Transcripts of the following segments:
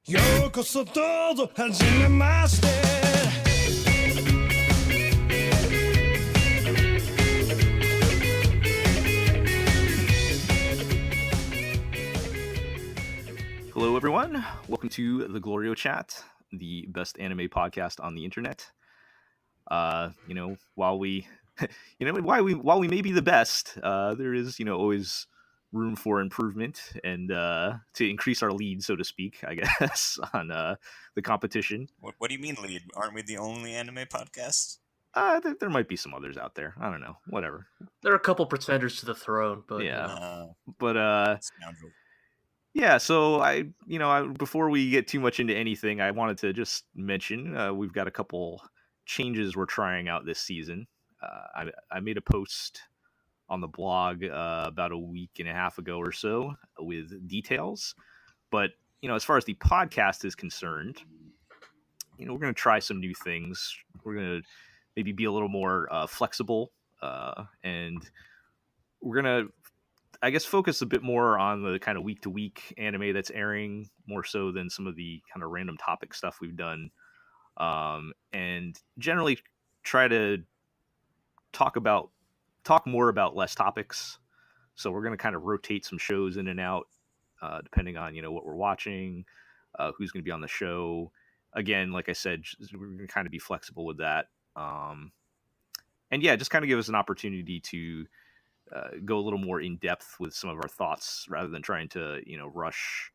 ようこそどうぞはじめまして Hello, everyone. Welcome to the GLORIO Chat, the best anime podcast on the internet. While we, while we may be the best, there is, always room for improvement and to increase our lead, so to speak, I guess, on the competition. What do you mean lead? Aren't we the only anime podcast? There might be some others out there. I don't know. Whatever. There are a couple pretenders to the throne, but yeah. Scoundrel. Yeah, so I before we get too much into anything, I wanted to just mention we've got a couple changes we're trying out this season. I made a post on the blog about a week and a half ago or so with details, but as far as the podcast is concerned, we're going to try some new things. We're going to maybe be a little more flexible, and we're going to, I guess, focus a bit more on the kind of week-to-week anime that's airing, more so than some of the kind of random topic stuff we've done, and generally try to talk more about less topics. So we're going to kind of rotate some shows in and out, depending on what we're watching, who's going to be on the show. Again, like I said, we're going to kind of be flexible with that, and yeah, just kind of give us an opportunity to go a little more in depth with some of our thoughts rather than trying to, rush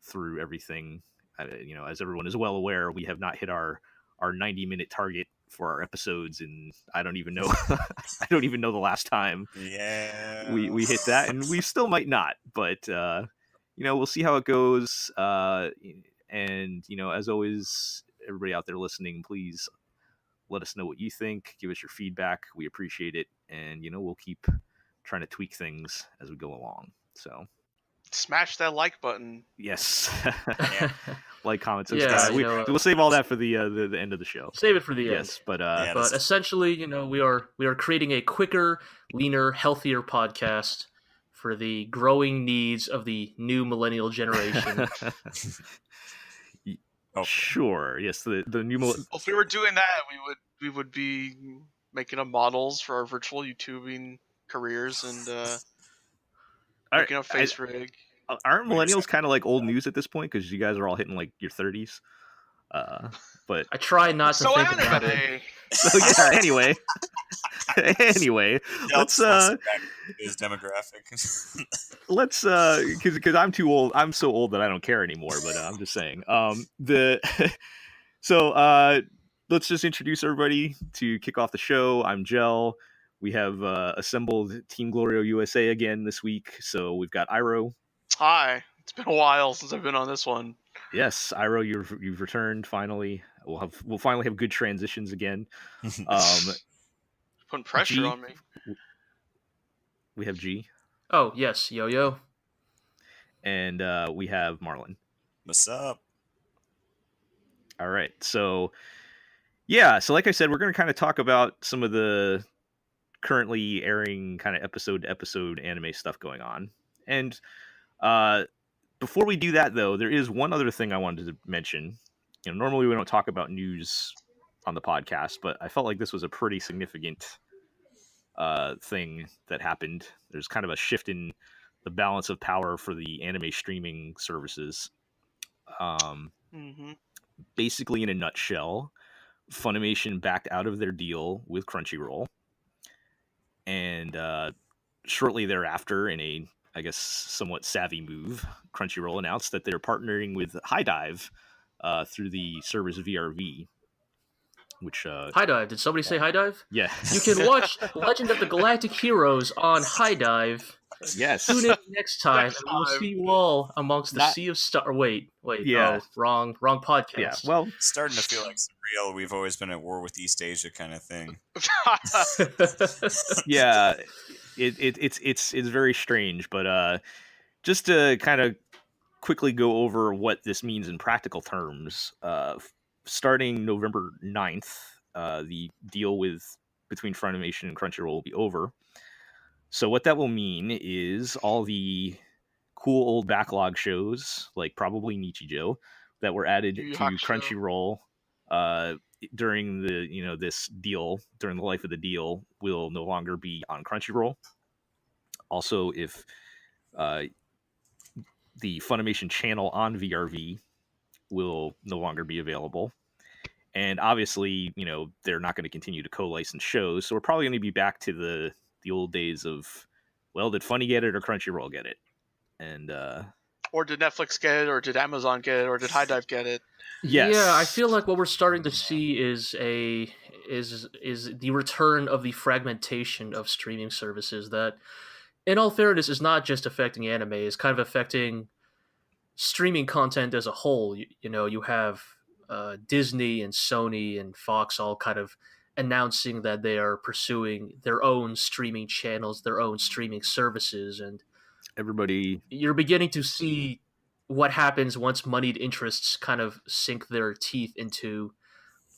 through everything. As everyone is well aware, we have not hit our 90-minute target for our episodes, and I don't even know the last time we hit that, and we still might not, but we'll see how it goes. And as always, everybody out there listening, please let us know what you think. Give us your feedback. We appreciate it, and we'll keep trying to tweak things as we go along. So smash that like button. Yes. Like, comment, subscribe. We'll save all that for the end of the show. Save it for the end. Yes, but essentially, we are creating a quicker, leaner, healthier podcast for the growing needs of the new millennial generation. Okay. Sure. Yes, the new. Well, if we were doing that, we would be making up models for our virtual YouTubing careers and making a face rig. Aren't millennials kind of like old news at this point, because you guys are all hitting like your 30s? But I try not to think about it. So yeah. Anyway, let's his demographic. Let's because I'm too old. I'm so old that I don't care anymore. But I'm just saying. Let's just introduce everybody to kick off the show. I'm Gel. We have assembled Team GLORIO USA again this week. So we've got Iro. Hi. It's been a while since I've been on this one. Yes, Iro, you've returned finally. We'll finally have good transitions again. Putting pressure G, on me. We have G. Oh yes, Yo-Yo. And we have Marlon. What's up? All right, so yeah, so like I said, we're going to kind of talk about some of the currently airing kind of episode to episode anime stuff going on. And before we do that, though, there is one other thing I wanted to mention. Normally we don't talk about news on the podcast, but I felt like this was a pretty significant thing that happened. There's kind of a shift in the balance of power for the anime streaming services. Basically, in a nutshell, Funimation backed out of their deal with Crunchyroll, and shortly thereafter, in a, I guess, somewhat savvy move, Crunchyroll announced that they're partnering with HIDIVE through the service VRV. Which HIDIVE? Did somebody say HIDIVE? Yeah. You can watch Legend of the Galactic Heroes on HIDIVE. Yes. Tune in next time, and we'll see you all amongst the sea of stars. Wait. Yeah. Oh, wrong podcast. Yeah. Well, Starting to feel like surreal. We've always been at war with East Asia, kind of thing. Yeah. It's very strange, but just to kind of quickly go over what this means in practical terms. Starting November 9th, the deal between Funimation and Crunchyroll will be over. So what that will mean is all the cool old backlog shows, like probably Nichijou, that were added Yu Yu to Hakusho. Crunchyroll during the this deal, during the life of the deal, will no longer be on Crunchyroll. Also, if the Funimation channel on VRV will no longer be available. And obviously, they're not going to continue to co-license shows, so we're probably going to be back to the old days of, well, did Funny get it or Crunchyroll get it? And Or did Netflix get it, or did Amazon get it, or did HIDIVE get it? yes. Yeah, I feel like what we're starting to see is the return of the fragmentation of streaming services that, in all fairness, is not just affecting anime, it's kind of affecting streaming content as a whole. You have Disney and Sony and Fox all kind of announcing that they are pursuing their own streaming channels, their own streaming services, and you're beginning to see what happens once moneyed interests kind of sink their teeth into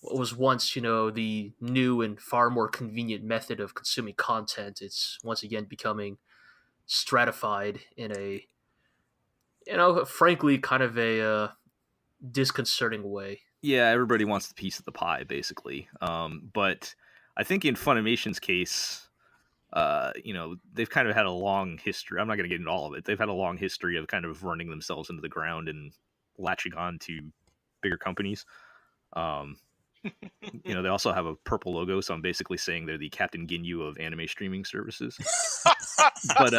what was once, the new and far more convenient method of consuming content. It's once again becoming stratified in a, frankly, kind of a disconcerting way. Yeah, everybody wants the piece of the pie, basically. But I think in Funimation's case, they've kind of had a long history. I'm not going to get into all of it. They've had a long history of kind of running themselves into the ground and latching on to bigger companies. They also have a purple logo, so I'm basically saying they're the Captain Ginyu of anime streaming services. but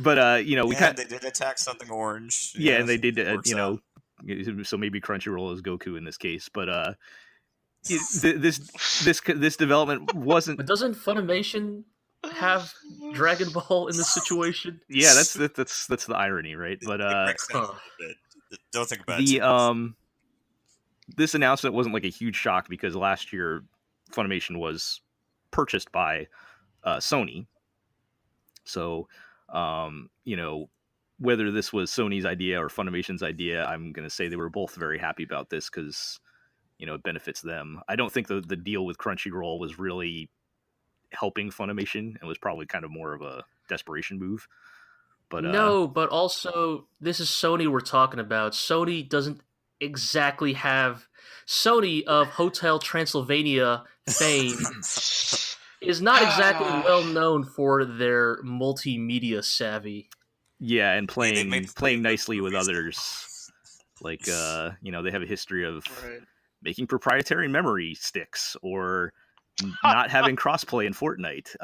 they did attack something orange. Yeah, and they did. So maybe Crunchyroll is Goku in this case, but this development wasn't. But doesn't Funimation have Dragon Ball in this situation? Yeah, that's the irony, right? But don't think about it. This announcement wasn't like a huge shock because last year Funimation was purchased by Sony. So, whether this was Sony's idea or Funimation's idea, I'm going to say they were both very happy about this because, it benefits them. I don't think the deal with Crunchyroll was really helping Funimation. It was probably kind of more of a desperation move. But no, but also this is Sony we're talking about. Sony doesn't exactly have... Sony of Hotel Transylvania fame is not exactly well known for their multimedia savvy. Yeah, and playing nicely with others. Like they have a history of making proprietary memory sticks or not having crossplay in Fortnite.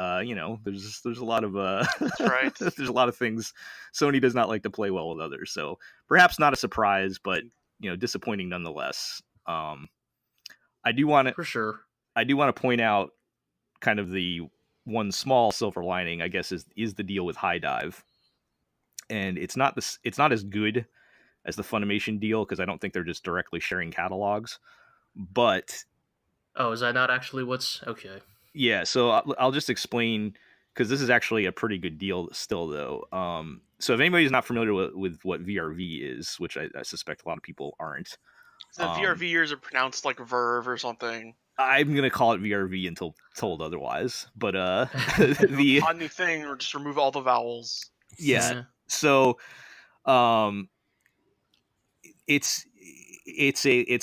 There's a lot of That's right. There's a lot of things Sony does not like to play well with others. So perhaps not a surprise, but disappointing nonetheless. I do want to point out kind of the one small silver lining, I guess, is the deal with HIDIVE. And it's not as good as the Funimation deal because I don't think they're just directly sharing catalogs. But is that not actually what's okay? Yeah, so I'll just explain because this is actually a pretty good deal still, though. So if anybody's not familiar with what VRV is, which I suspect a lot of people aren't, the VRV years are pronounced like Verve or something. I'm gonna call it VRV until told otherwise. But a new thing, or just remove all the vowels. Yeah. So, it's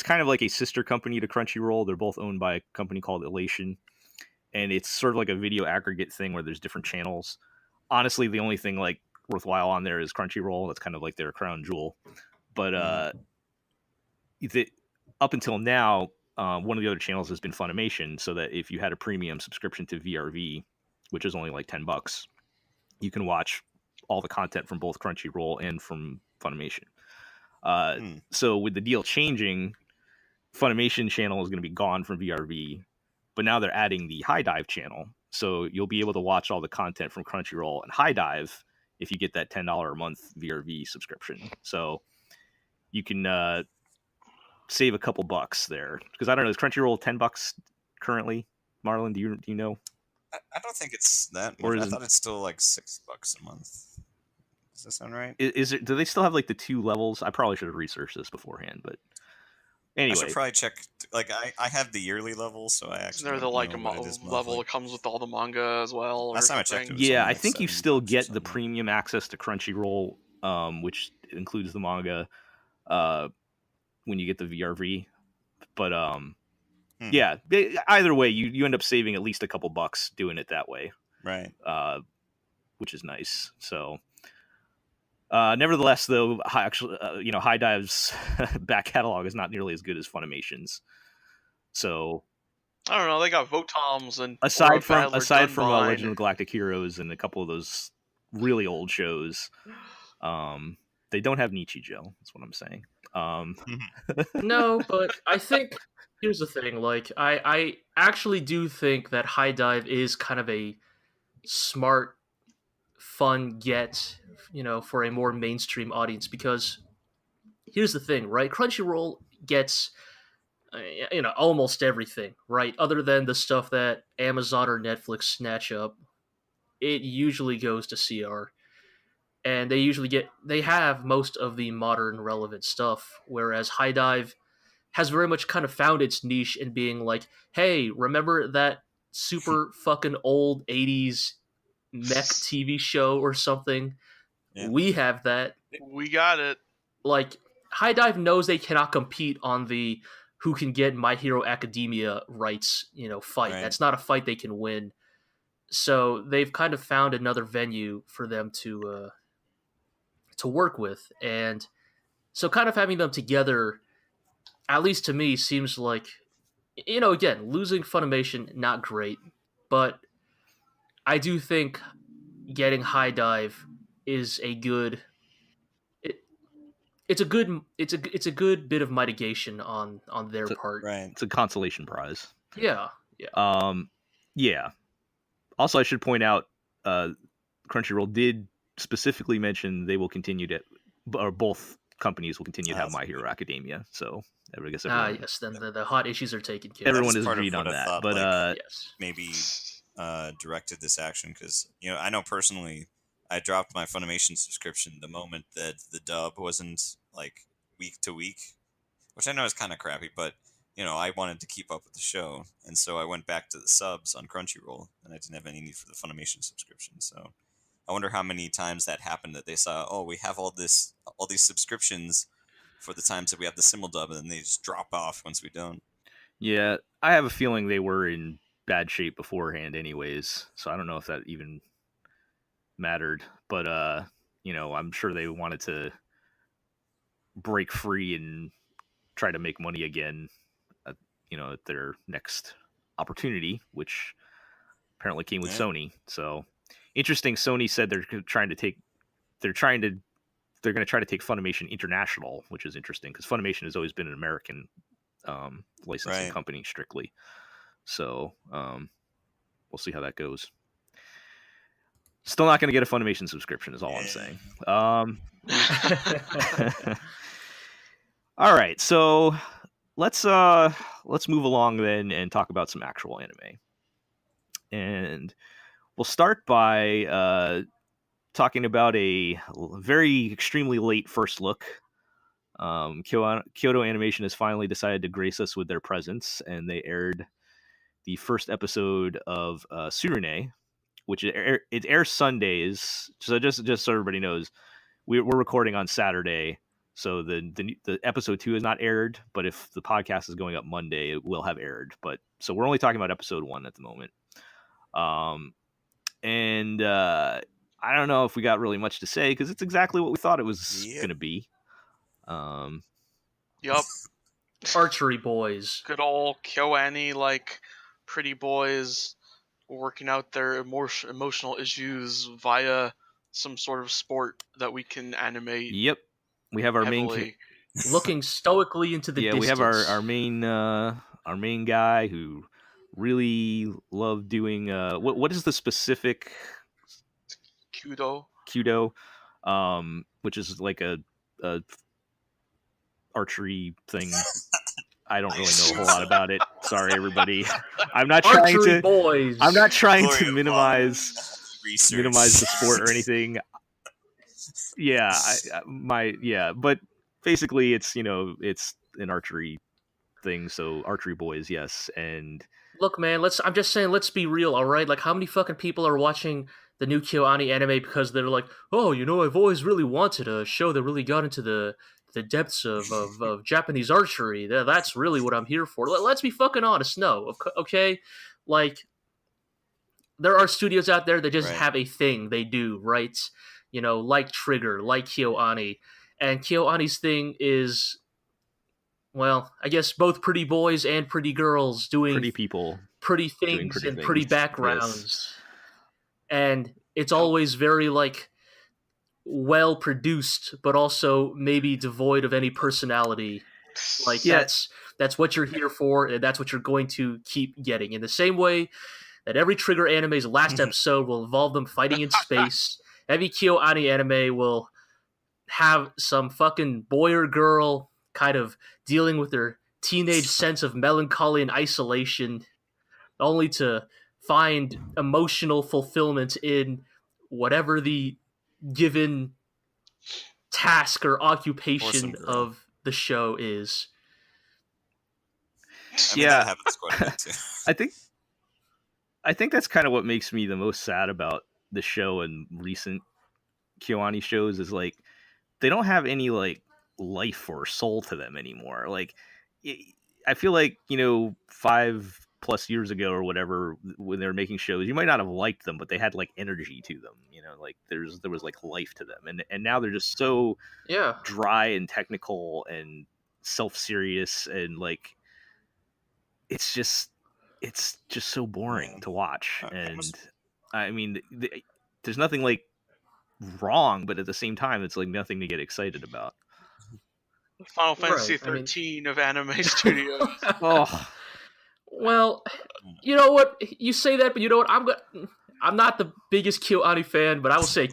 kind of like a sister company to Crunchyroll. They're both owned by a company called Elation, and it's sort of like a video aggregate thing where there's different channels. Honestly, the only thing like worthwhile on there is Crunchyroll. That's kind of like their crown jewel. But up until now, one of the other channels has been Funimation, so that if you had a premium subscription to VRV, which is only like $10, you can watch all the content from both Crunchyroll and from Funimation. So with the deal changing, Funimation channel is going to be gone from VRV, but now they're adding the HIDIVE channel. So you'll be able to watch all the content from Crunchyroll and HIDIVE if you get that $10 a month VRV subscription. So you can save a couple bucks there. Because I don't know, is Crunchyroll $10 currently? Marlon, do you know? I don't think it's that much. I thought it's still like $6 a month. Does that sound right? Is it? Do they still have like the 2 levels? I probably should have researched this beforehand, but anyway, I should probably check. Like I have the yearly level, so I actually. Isn't there level that comes with all the manga as well? Last time I checked, it was yeah, I like think you still get the something. premium access to Crunchyroll, which includes the manga. when you get the VRV. But yeah, either way, you end up saving at least a couple bucks doing it that way, Right. which is nice. So, nevertheless, though, HIDIVE's back catalog is not nearly as good as Funimation's. So, I don't know. They got Votoms and aside from Legend of Galactic Heroes and a couple of those really old shows, they don't have Nichijou. That's what I'm saying. No, but I think here's the thing. Like, I actually do think that HIDIVE is kind of a smart, fun get, for a more mainstream audience. Because here's the thing, right? Crunchyroll gets, almost everything, right? Other than the stuff that Amazon or Netflix snatch up, it usually goes to CR. And they have most of the modern relevant stuff, whereas HIDIVE has very much kind of found its niche in being like, hey, remember that super fucking old 80s mech TV show or something? Yeah. We have that. We got it. Like, HIDIVE knows they cannot compete on the who can get My Hero Academia rights, fight. Right. That's not a fight they can win. So they've kind of found another venue for them to work with, and so kind of having them together, at least to me, seems like, again, losing Funimation, not great, but I do think getting HIDIVE is a good. It's a good bit of mitigation on their part. Right, it's a consolation prize. Yeah. Yeah. Also, I should point out, Crunchyroll did specifically mention they will continue to, or both companies will continue to have My Hero Academia. So I guess everyone, yes, then the hot issues are taken care of. Everyone is agreed on that. But yes, maybe directed this action because I know personally I dropped my Funimation subscription the moment that the dub wasn't like week to week, which I know is kind of crappy, but I wanted to keep up with the show, and so I went back to the subs on Crunchyroll, and I didn't have any need for the Funimation subscription. So I wonder how many times that happened that they saw, oh, we have all these subscriptions for the times that we have the simuldub, and then they just drop off once we don't. Yeah, I have a feeling they were in bad shape beforehand anyways, so I don't know if that even mattered. But, I'm sure they wanted to break free and try to make money again, at their next opportunity, which apparently came with Sony. So interesting. Sony said they're going to try to take Funimation international, which is interesting because Funimation has always been an American licensing company strictly. So we'll see how that goes. Still not going to get a Funimation subscription is all I'm saying. All right, so let's move along then and talk about some actual anime. And we'll start by talking about a very extremely late first look. Kyoto Animation has finally decided to grace us with their presence, and they aired the first episode of Tsurune, which it airs Sundays. So just so everybody knows, we're recording on Saturday, so the episode 2 is not aired. But if the podcast is going up Monday, it will have aired. But so we're only talking about episode 1 at the moment. And I don't know if we got really much to say because it's exactly what we thought it was going to be. Yup. Archery boys. Good old KyoAni, like pretty boys working out their emotional issues via some sort of sport that we can animate. Yep. We have our heavily. Looking stoically into the distance. We have our main guy who really loved doing what is the specific Kudo, which is like a archery thing. I don't really know a whole lot about it. Sorry, everybody. I'm not trying to minimize the sport or anything. Yeah, but basically it's it's an archery thing. So archery boys, yes. And look, man, I'm just saying, let's be real, all right? Like, how many fucking people are watching the new KyoAni anime because they're like, oh, I've always really wanted a show that really got into the the depths of Japanese archery. That's really what I'm here for. Let's be fucking honest. No, okay, like there are studios out there that just Right. have a thing they do, right? Like Trigger, like KyoAni, and KyoAni's thing is, well, I guess both pretty boys and pretty girls doing Pretty people pretty doing things pretty and things. pretty Yes. backgrounds, and it's always very like well produced, but also maybe devoid of any personality. Like Yeah. that's what you're here for, and that's what you're going to keep getting. In the same way that every Trigger anime's last episode will involve them fighting in space, every KyoAni anime will have some fucking boy or girl kind of dealing with their teenage sense of melancholy and isolation, only to find emotional fulfillment in whatever the given task or occupation girl. of the show is. I mean, that happens quite a bit too. I think that's kind of what makes me the most sad about the show and recent KyoAni shows is like they don't have any like life or soul to them anymore. Like I feel like 5+ years ago or whatever when they were making shows, you might not have liked them, but they had like energy to them. Like there was like life to them, and now they're just so dry and technical and self-serious, and like it's just so boring to watch. And I mean, there's nothing like wrong, but at the same time, it's like nothing to get excited about. Final Fantasy 13 of anime studios. Oh, well, you know what? You say that, but you know what? I'm not the biggest KyoAni fan, but I will say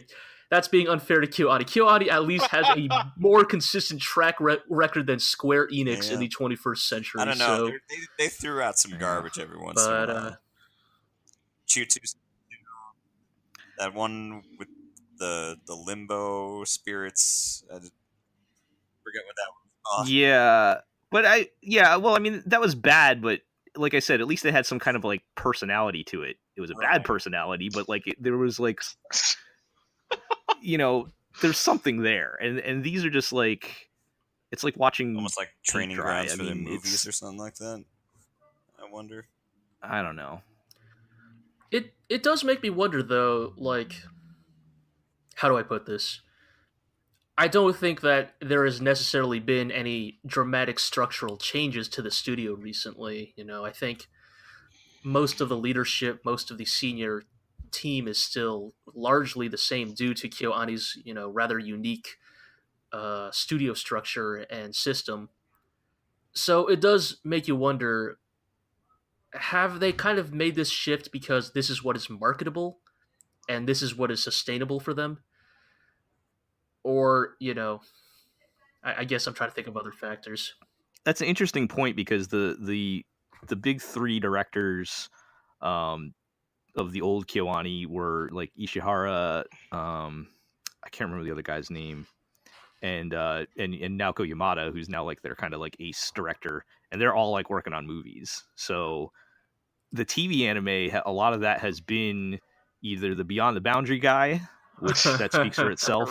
that's being unfair to KyoAni. KyoAni at least has a more consistent track record than Square Enix in the 21st century. I don't know. So, they threw out some garbage every once in a while. Choo-Choo, that one with the limbo spirits. I forget what that was. Yeah, but well, I mean, that was bad, but like I said, at least it had some kind of like personality to it. It was a bad personality, but like there was like, there's something there, and these are just like, it's like watching almost like training grounds for the movies or something like that. I wonder. I don't know. It does make me wonder though, like, how do I put this? I don't think that there has necessarily been any dramatic structural changes to the studio recently. I think most of the leadership, most of the senior team is still largely the same due to KyoAni's, rather unique studio structure and system. So it does make you wonder, have they kind of made this shift because this is what is marketable and this is what is sustainable for them? Or, I guess I'm trying to think of other factors. That's an interesting point because the big three directors of the old KyoAni were like Ishihara, I can't remember the other guy's name, and Naoko Yamada, who's now like their kind of like ace director, and they're all like working on movies. So the TV anime, a lot of that has been either the Beyond the Boundary guy, which that speaks for itself,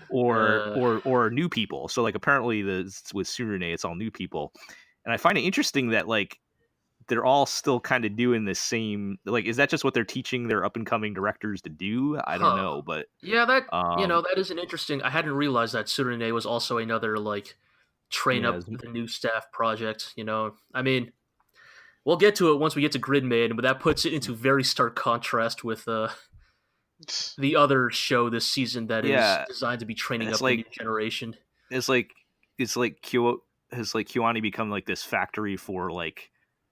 or new people. So like apparently with Tsurune, it's all new people, and I find it interesting that like they're all still kind of doing the same. Like, is that just what they're teaching their up and coming directors to do? I don't know, but yeah, that is an interesting. I hadn't realized that Tsurune was also another like train up the new staff project. I mean, we'll get to it once we get to Gridman, but that puts it into very stark contrast with the other show this season that is designed to be training up the new generation. It's like KyoAni become like this factory for like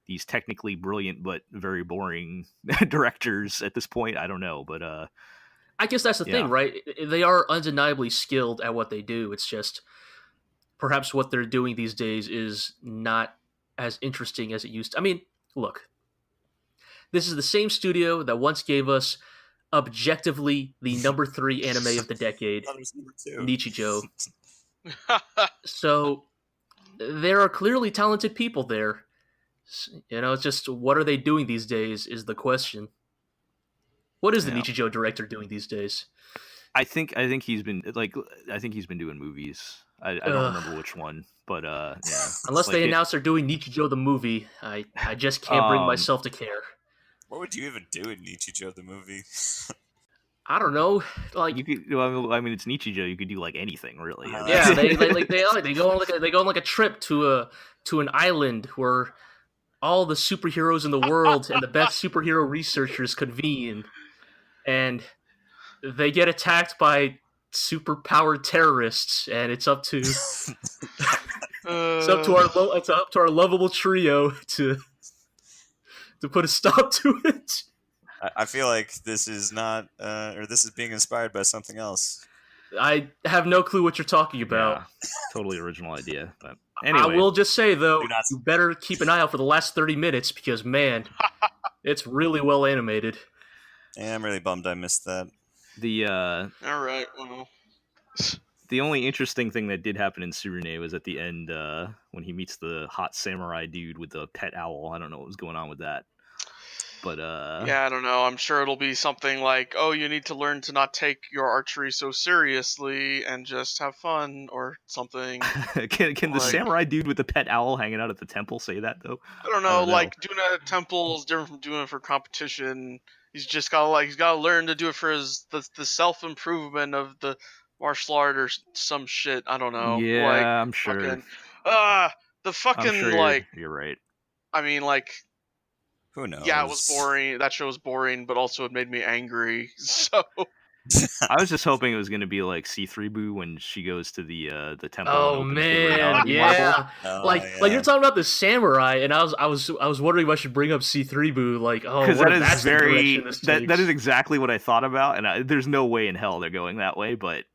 these technically brilliant but very boring directors at this point. I don't know, but I guess that's the thing, right? They are undeniably skilled at what they do. It's just perhaps what they're doing these days is not as interesting as it used to. I mean, look, this is the same studio that once gave us objectively the number 3 anime of the decade, Nichijou. So there are clearly talented people there. It's just, what are they doing these days is the question. What is the Nichijou director doing these days? I think he's been doing movies. I don't remember which one, but yeah. Unless like they it- announce they're doing Nichijou the movie, I just can't bring myself to care. What would you even do in Nichijou the movie? I don't know, like You could, well, I mean, it's Nichijou. You could do like anything, really. I mean, yeah, they go on like a trip to an island where all the superheroes in the world and the best superhero researchers convene, and they get attacked by superpowered terrorists, and it's up to it's up to our lovable trio to put a stop to it. I feel like this is not, or this is being inspired by something else. I have no clue what you're talking about. yeah, totally original idea. But anyway, I will just say though, Do not- you better keep an eye out for the last 30 minutes because man, it's really well animated. Yeah, I'm really bummed I missed that. the All right. Well, the only interesting thing that did happen in Tsurune was at the end when he meets the hot samurai dude with the pet owl. I don't know what was going on with that. But yeah, I don't know. I'm sure it'll be something like, "Oh, you need to learn to not take your archery so seriously and just have fun," or something. can the like- samurai dude with the pet owl hanging out at the temple say that though? I don't know. Like doing it at a temple is different from doing it for competition. He's just gotta learn to do it for the self improvement of the martial art or some shit. I don't know. Yeah, like, I'm sure. fucking, the fucking I'm sure like. you're right. I mean, like. Who knows? Yeah, it was boring. That show was boring, but also it made me angry. So I was just hoping it was going to be like C3 Boo when she goes to the temple. Oh and opens the way out man, of the yeah. marble. Oh, Like yeah. you're talking about the samurai, and I was wondering if I should bring up C3 Boo. Like, oh, Because what that if is that's the very direction this that takes? is exactly what I thought about, and there's no way in hell they're going that way. But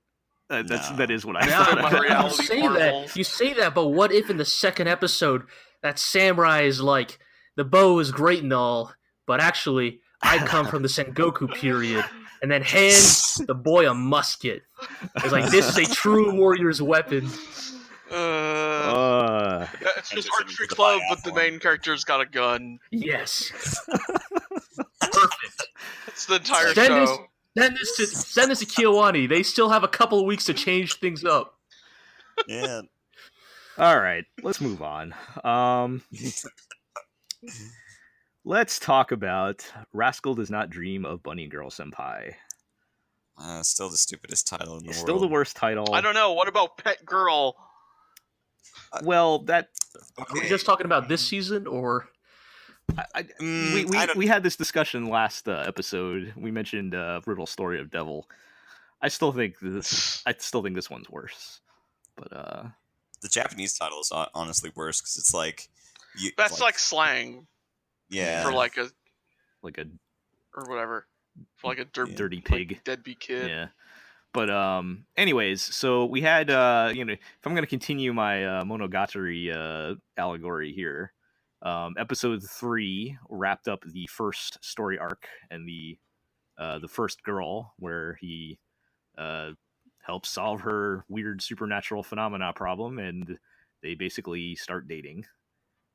No. that is what I Now, thought my about. reality Marvel. you say that, but what if in the second episode that samurai is like the bow is great and all, but actually I come from the Sengoku period, and then hands the boy a musket. It's like this is a true warrior's weapon. It's just archery club, but the main character's got a gun. Yes, perfect. It's the entire Send show. Send this to Kiwani. They still have a couple of weeks to change things up. Yeah. All right, let's move on. Let's talk about Rascal Does Not Dream of Bunny Girl Senpai. Still the stupidest title in the It's world. still the worst title. I don't know. What about Pet Girl? Well, that Are we just talking about this season, or we had this discussion last episode. We mentioned Riddle Story of Devil. I still think this one's worse. But the Japanese title is honestly worse because it's like That's like slang yeah. for like a like a or whatever for like a dirty pig. deadbeat kid. Yeah. But anyways, so we had if I'm gonna continue my Monogatari allegory here, episode 3 wrapped up the first story arc and the first girl where he helps solve her weird supernatural phenomena problem, and they basically start dating,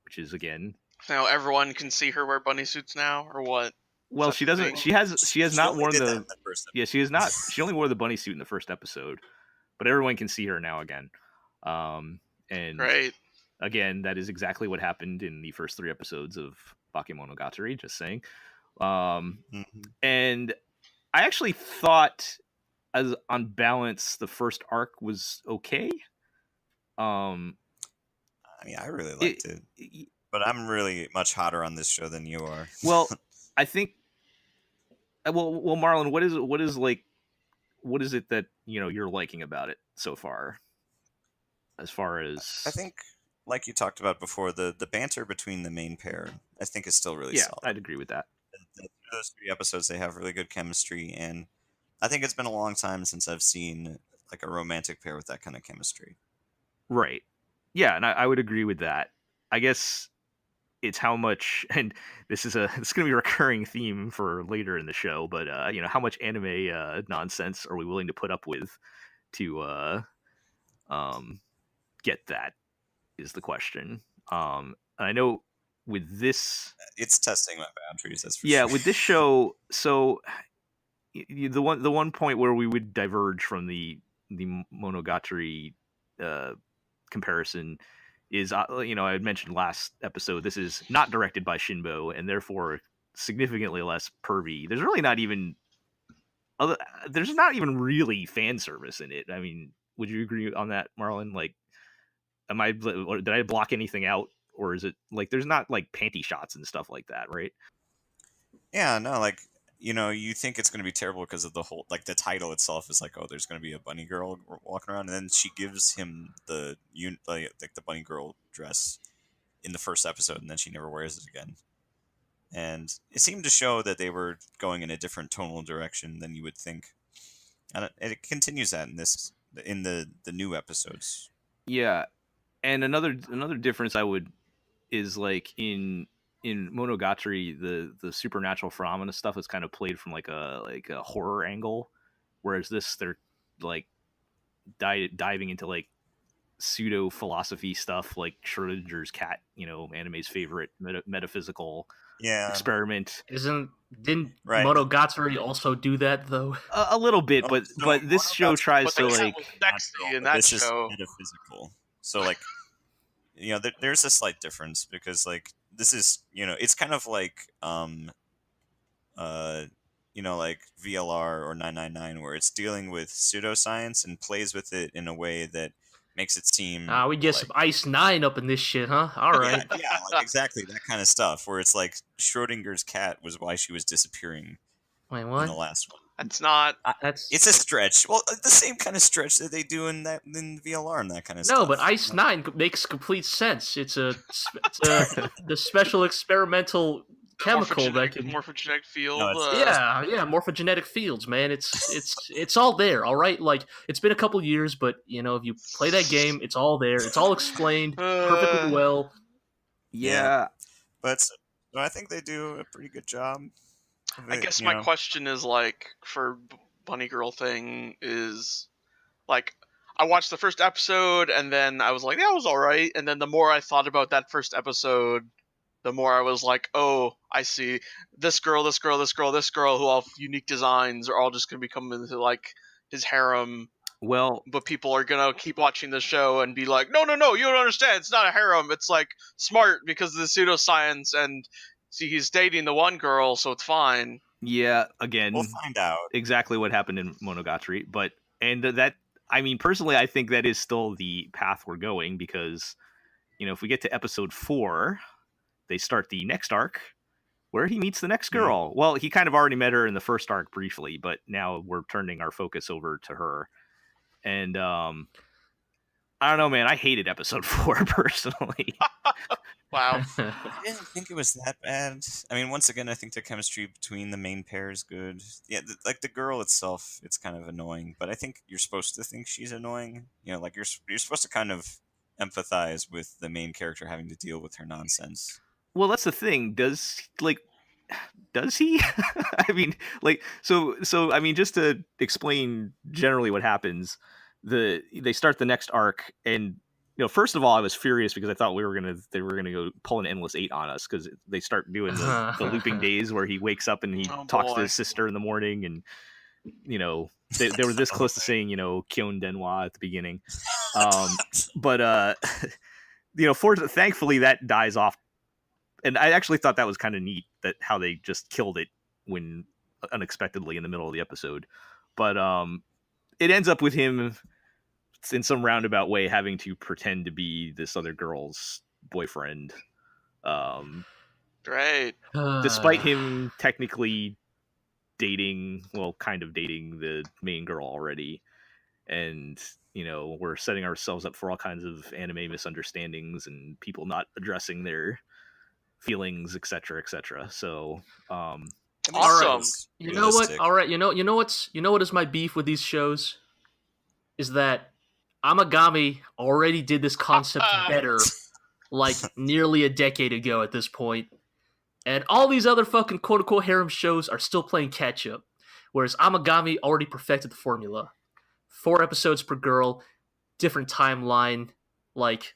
which is again. Now everyone can see her wear bunny suits now, or what? Well, she doesn't. She has not only worn did that the. in the first Yeah, she has not. She only wore the bunny suit in the first episode, but everyone can see her now again. And Great. again, that is exactly what happened in the first 3 episodes of Bakemonogatari. Just saying. And I actually thought, as on balance, the first arc was okay. I mean, I really liked it, but I'm really much hotter on this show than you are. Well, I think. Well, Marlon, what is it that you're liking about it so far? As far as I think, like you talked about before, the banter between the main pair, I think, is still really solid. I'd agree with that. Through those 3 episodes, they have really good chemistry, and I think it's been a long time since I've seen like a romantic pair with that kind of chemistry. Right. Yeah, and I would agree with that. I guess it's how much, and it's going to be a recurring theme for later in the show, but how much anime nonsense are we willing to put up with to get that is the question. And I know with this, It's testing my boundaries. That's for yeah, sure. with this show, so the one point where we would diverge from the Monogatari comparison is, you know, I had mentioned last episode, this is not directed by Shinbo and therefore significantly less pervy. There's really not even there's not even really fan service in it. I mean, would you agree on that, Marlon? Like, did I block anything out, or is it like there's not like panty shots and stuff like that, right? Yeah, no, like, you know, you think it's going to be terrible because of the whole, like, the title itself is like, oh, there's going to be a bunny girl walking around, and then she gives him the the bunny girl dress in the first episode, and then she never wears it again. And it seemed to show that they were going in a different tonal direction than you would think, and it continues that in the new episodes. Yeah, and another difference is like in Monogatari, the supernatural phenomena stuff is kind of played from like a horror angle, whereas this, they're like diving into like pseudo philosophy stuff, like Schrodinger's cat, you know, anime's favorite metaphysical experiment. Didn't Monogatari also do that though? A little bit, but this show tries to like this show is metaphysical. So like, you know, there's a slight difference because like this is, you know, it's kind of like you know, like VLR or 999, where it's dealing with pseudoscience and plays with it in a way that makes it seem we get some Ice 9 up in this shit, huh? All right. Yeah, like exactly that kind of stuff where it's like Schrodinger's cat was why she was disappearing. Wait, what? In the last one. It's not. It's a stretch. Well, the same kind of stretch that they do in VLR and that kind of stuff. No, but Ice 9 makes complete sense. It's the special experimental chemical that can morphogenetic field. Morphogenetic fields, man. It's all there, all right. Like, it's been a couple years, but you know, if you play that game, it's all there. It's all explained perfectly well. Yeah, but I think they do a pretty good job. I guess my question is like for Bunny Girl thing is like I watched the first episode and then I was like, yeah, it was all right. And then the more I thought about that first episode, the more I was like, oh, I see. This girl, who all have unique designs are all just going to become into like his harem. Well, but people are going to keep watching the show and be like, no, you don't understand. It's not a harem. It's like smart because of the pseudoscience and see, he's dating the one girl, so it's fine. Yeah, again, we'll find out exactly what happened in Monogatari. But that, I mean, personally, I think that is still the path we're going because, you know, if we get to episode 4, they start the next arc where he meets the next girl. Mm. Well, he kind of already met her in the first arc briefly, but now we're turning our focus over to her. And I don't know, man. I hated episode 4 personally. Wow. I didn't think it was that bad. I mean, once again, I think the chemistry between the main pair is good. Yeah, like the girl itself, it's kind of annoying, but I think you're supposed to think she's annoying. You know, like you're supposed to kind of empathize with the main character having to deal with her nonsense. Well, that's the thing. Does he? I mean, like, so I mean, just to explain generally what happens, they start the next arc, and you know, first of all, I was furious because I thought they were gonna go pull an Endless 8 on us because they start doing the looping days where he wakes up and he talks to his sister in the morning, and you know, they were this close to saying, you know, Kyon Denwa at the beginning, but you know, thankfully that dies off, and I actually thought that was kind of neat that how they just killed it when unexpectedly in the middle of the episode, but it ends up with him in some roundabout way having to pretend to be this other girl's boyfriend. Great. Despite him technically kind of dating the main girl already. And, you know, we're setting ourselves up for all kinds of anime misunderstandings and people not addressing their feelings, etc., etc. So, awesome. You know what? All right. You know what is my beef with these shows? Is that Amagami already did this concept better like nearly a decade ago at this point. And all these other fucking quote-unquote harem shows are still playing catch-up. Whereas Amagami already perfected the formula. 4 episodes per girl, different timeline. Like,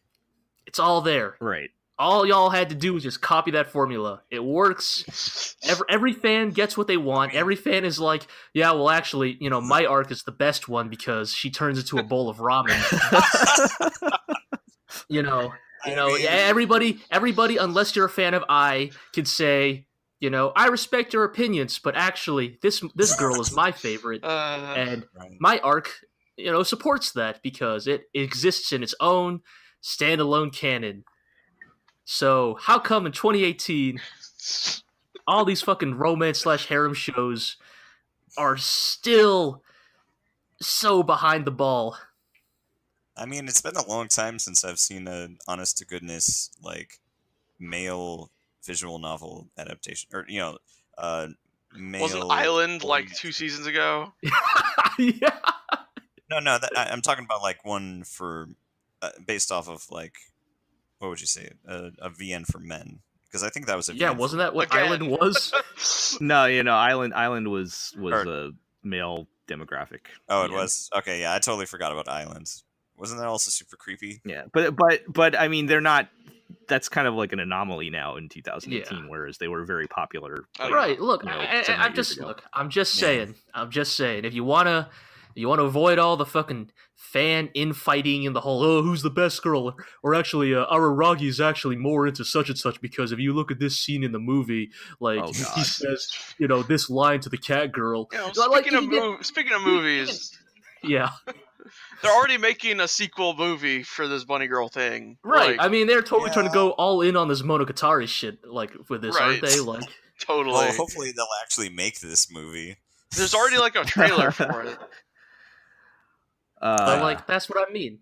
it's all there. Right. All y'all had to do was just copy that formula. It works. Every fan gets what they want. Every fan is like, yeah, well, actually, my arc is the best one because she turns into a bowl of ramen. Everybody, unless you're a fan of can say, I respect your opinions, but actually, this girl is my favorite, and my arc, supports that because it exists in its own standalone canon. So how come in 2018, all these fucking romance/harem shows are still so behind the ball? I mean, it's been a long time since I've seen an honest-to-goodness, like, male visual novel adaptation. Or, male... Wasn't Island, like, 2 seasons ago? Yeah. No, I'm talking about, like, one for... based off of, like... What would you say? A VN for men? Because I think that was a VN. Yeah, wasn't that what Island was? No, Island was a male demographic. Oh, it was? Okay, yeah, I totally forgot about Island. Wasn't that also super creepy? Yeah, but I mean, they're not. That's kind of like an anomaly now in 2018, whereas they were very popular. Like, right. Look, I'm just saying. If you wanna avoid all the fucking fan infighting and the whole who's the best girl, or actually Araragi is actually more into such and such because if you look at this scene in the movie, like he says, this line to the cat girl. Speaking of movies, yeah. They're already making a sequel movie for this bunny girl thing. Right. I mean, they're totally trying to go all in on this Monogatari shit, like, with this, aren't they? Like, totally. Well, hopefully they'll actually make this movie. There's already, like, a trailer for it. But, like, that's what I mean.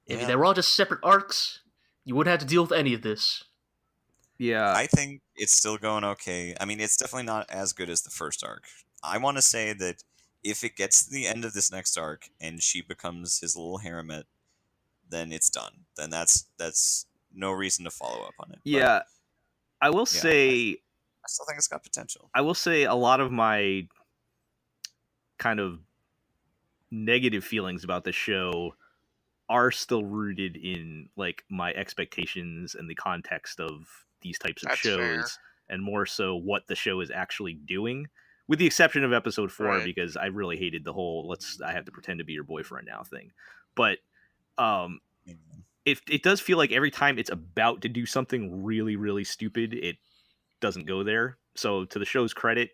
If they were all just separate arcs, you wouldn't have to deal with any of this. Yeah. I think it's still going okay. I mean, it's definitely not as good as the first arc. I want to say that if it gets to the end of this next arc and she becomes his little haremette, then it's done. Then that's no reason to follow up on it. Yeah, but, I will say... I still think it's got potential. I will say a lot of my kind of negative feelings about the show are still rooted in, like, my expectations and the context of these types of shows, fair. And more so what the show is actually doing. With the exception of episode 4, because I really hated the whole I have to pretend to be your boyfriend now thing. But it does feel like every time it's about to do something really, really stupid, it doesn't go there. So to the show's credit,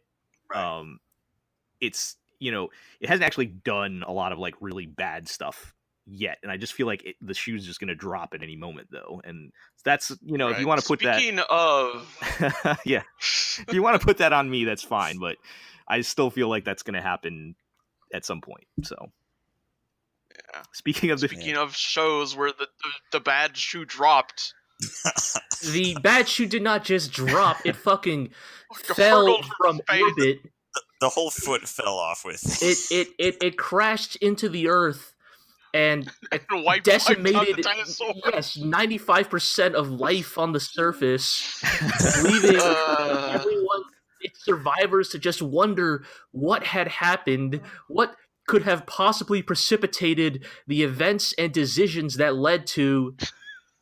it's, it hasn't actually done a lot of, like, really bad stuff yet. And I just feel like the shoe's just going to drop at any moment, though. And that's, if you want to put Speaking of... yeah. If you want to put that on me, that's fine. But I still feel like that's going to happen at some point. So, yeah. Speaking of shows where the bad shoe dropped. The bad shoe did not just drop. It fucking fell from orbit. The whole foot fell off with. It crashed into the earth. And decimated, 95% of life on the surface, leaving everyone, its survivors, to just wonder what had happened, what could have possibly precipitated the events and decisions that led to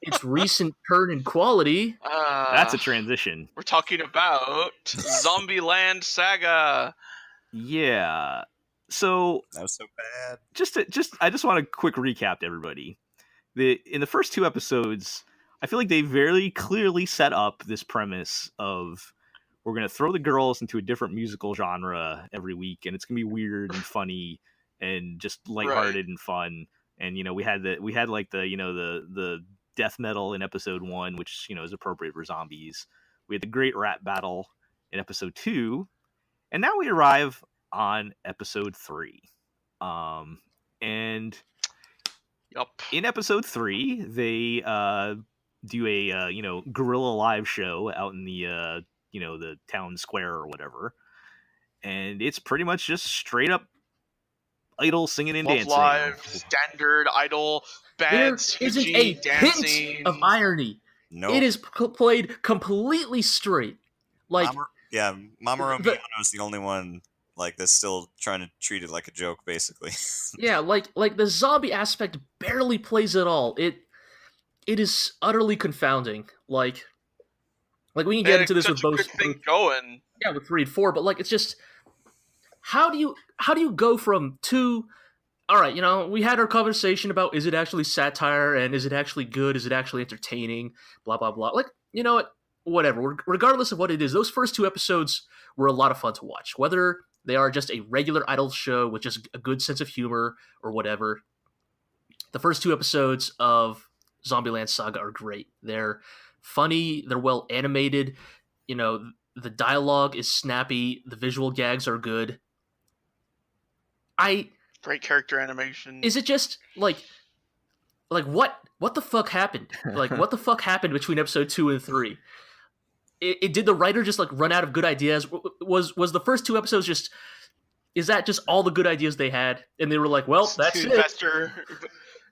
its recent turn in quality. That's a transition. We're talking about Zombie Land Saga. Yeah. So that was so bad. I just want a quick recap to everybody. In the first 2 episodes, I feel like they very clearly set up this premise of we're going to throw the girls into a different musical genre every week, and it's going to be weird and funny and just lighthearted and fun. And we had the death metal in episode 1, which is appropriate for zombies. We had the great rap battle in episode 2, and now we arrive on episode 3. And in episode 3 they do a guerrilla live show out in the the town square or whatever, and it's pretty much just straight up idol singing and dancing. Live, standard idol, bad there CG isn't a dancing. Hint of irony. Nope. It is played completely straight. Like Mama Romeo is the only one that's still trying to treat it like a joke, basically. Yeah, like the zombie aspect barely plays at all. it is utterly confounding. Like we can get into this with both thing going. Yeah, with 3 and 4, but like it's just how do you go from 2? All right, we had our conversation about is it actually satire and is it actually good? Is it actually entertaining? Blah blah blah. Like, you know what? Whatever. Regardless of what it is, those first 2 episodes were a lot of fun to watch. Whether they are just a regular idol show with just a good sense of humor or whatever, the first 2 episodes of Zombieland Saga are great. They're funny. They're well animated. The dialogue is snappy. The visual gags are good. Great character animation. Is it just like what the fuck happened? Like what the fuck happened between episode 2 and 3? It did the writer just like run out of good ideas? Was the first 2 episodes just, is that just all the good ideas they had and they were like, well, that's it?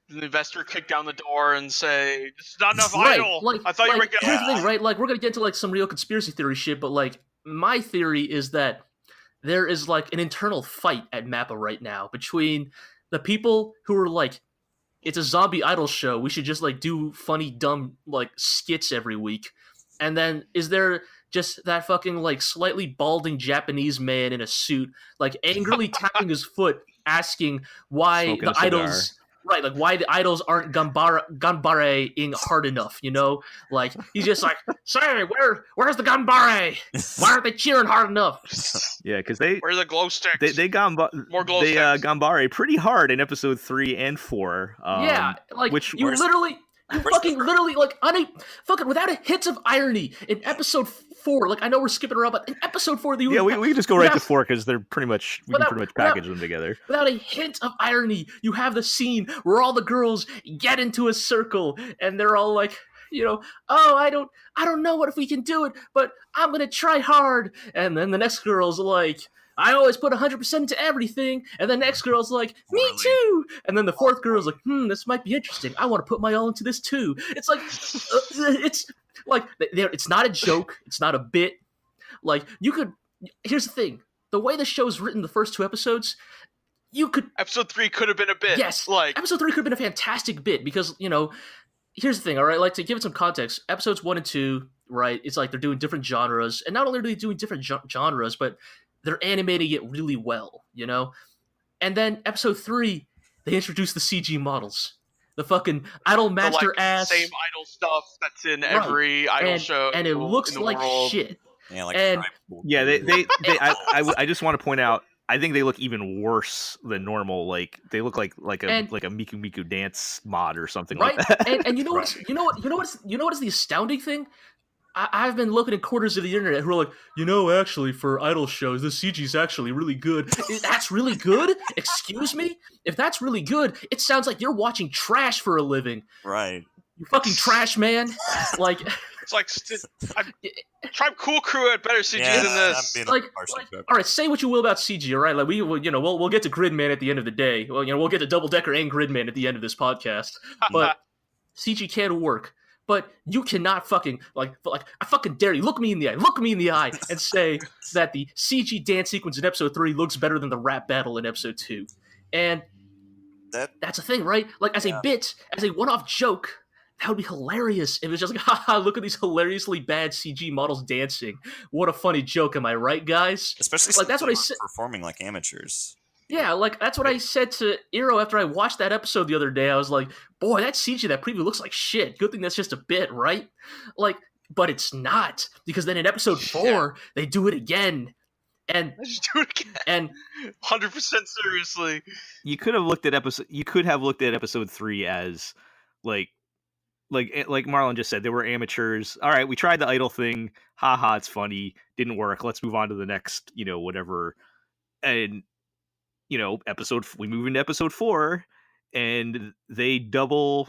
The investor kicked down the door and say, "This is not enough idol." Like, I thought you were here's the thing, right? Like we're gonna get into like some real conspiracy theory shit, but like my theory is that there is like an internal fight at MAPPA right now between the people who are like, it's a zombie idol show, we should just like do funny dumb like skits every week, and then is there just that fucking like slightly balding Japanese man in a suit like angrily tapping his foot asking why Smoking the idols right, like why the idols aren't ganbare-ing hard enough, Like he's just like, say, where's the ganbare? Why aren't they cheering hard enough? Yeah, because where's the glow sticks? They more glow sticks. ganbare pretty hard in episode 3 and 4. Yeah, like which you fucking literally like without a hint of irony in episode 4. Like I know we're skipping around, but in episode 4, we can just go right to 4 because they're pretty much package them together. Without a hint of irony, you have the scene where all the girls get into a circle and they're all like, oh, I don't know what if we can do it, but I'm gonna try hard. And then the next girl's like, I always put 100% into everything. And the next girl's like, me too. And then the fourth girl's like, this might be interesting. I want to put my all into this too. It's like, it's not a joke. It's not a bit. Like, here's the thing. The way the show's written the first 2 episodes, Episode 3 could have been a bit. Yes. Episode 3 could have been a fantastic bit because, here's the thing, all right? Like, to give it some context, episodes 1 and 2, right, it's like they're doing different genres. And not only are they doing different genres, but they're animating it really well, And then episode 3, they introduce the CG models. The fucking idol master ass. Same idol stuff that's in every idol show. And it looks like world. Shit. Yeah, like I just want to point out, I think they look even worse than normal. Like they look like a Miku Miku dance mod or something like that. And you know what is the astounding thing? I've been looking at quarters of the internet who are like, actually, for idol shows, the CG's actually really good. That's really good? Excuse me? If that's really good, it sounds like you're watching trash for a living. Right. You fucking trash, man. Like... It's like, Tribe Cool Crew had better CG than this. All right, say what you will about CG, all right? Like, we'll get to Gridman at the end of the day. Well, we'll get to Double Decker and Gridman at the end of this podcast. But CG can work. But you cannot fucking, I fucking dare you, look me in the eye and say that the CG dance sequence in episode 3 looks better than the rap battle in episode 2. And that's a thing, right? Like, as a bit, as a one-off joke, that would be hilarious. If it was just like, haha, look at these hilariously bad CG models dancing. What a funny joke, am I right, guys? Especially like that's what I said. Performing like amateurs. Yeah, like, that's what I said to Iro after I watched that episode the other day. I was like, boy, that CG, that preview looks like shit. Good thing that's just a bit, right? Like, but it's not. Because then in episode 4, they do it again. And they just do it again. And 100% seriously. You could have looked at episode 3 as, like Marlon just said, they were amateurs. All right, we tried the idol thing. Haha, it's funny. Didn't work. Let's move on to the next, whatever. And... we move into episode 4, and they double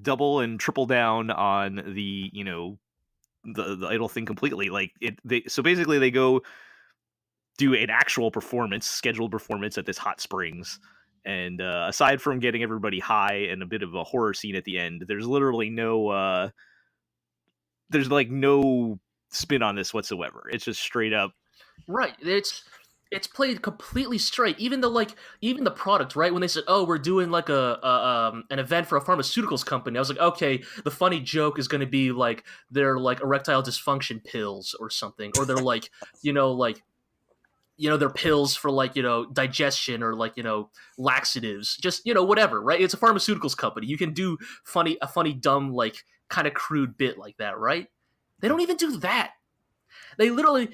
and triple down on the the idol thing completely. Like so basically they go do an actual scheduled performance at this hot springs, and aside from getting everybody high and a bit of a horror scene at the end, there's literally no no spin on this whatsoever. It's just straight up right. it's played completely straight. Even the product, right? When they said, "Oh, we're doing like an event for a pharmaceuticals company," I was like, "Okay, the funny joke is going to be like they're like erectile dysfunction pills or something, or they're like they're pills for like digestion or like laxatives, just whatever, right? It's a pharmaceuticals company. You can do a funny dumb like kind of crude bit like that, right? They don't even do that. They literally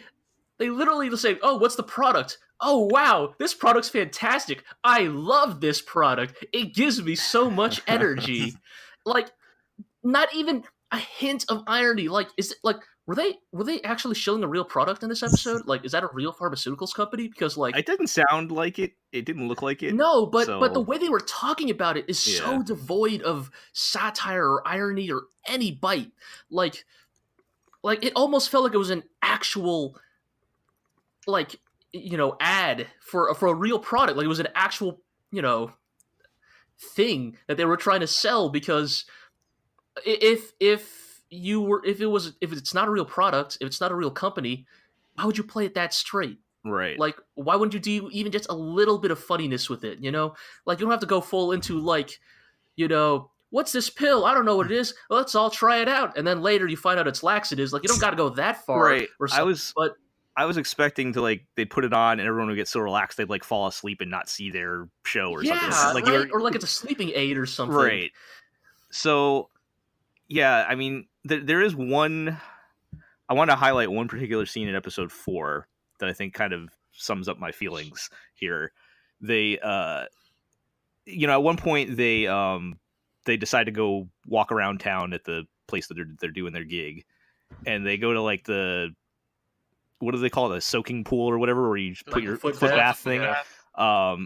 say, "Oh, what's the product? Oh, wow, this product's fantastic. I love this product. It gives me so much energy." Like, not even a hint of irony. Like, is it like were they actually shilling a real product in this episode? Like, is that a real pharmaceuticals company? Because like it didn't sound like it. It didn't look like it. no, but so... the way they were talking about it is so devoid of satire or irony or any bite. Like it almost felt like it was an actual like ad for a real product. Like it was an actual thing that they were trying to sell. Because if it's not a real product, if it's not a real company, why would you play it that straight? Right. Like, why wouldn't you do even just a little bit of funniness with it? Like, you don't have to go full into like what's this pill? I don't know what it is. Well, let's all try it out. And then later you find out it's laxatives. Like, you don't got to go that far. Right. Or something, I was expecting to like they'd put it on and everyone would get so relaxed they'd like fall asleep and not see their show or something. Like, right? Or like it's a sleeping aid or something. Right. So, yeah, I mean, there is one. I want to highlight one particular scene in episode 4 that I think kind of sums up my feelings here. They, at one point they decide to go walk around town at the place that they're doing their gig, and they go to like what do they call it, a soaking pool or whatever, where you put your foot bath thing. Yeah.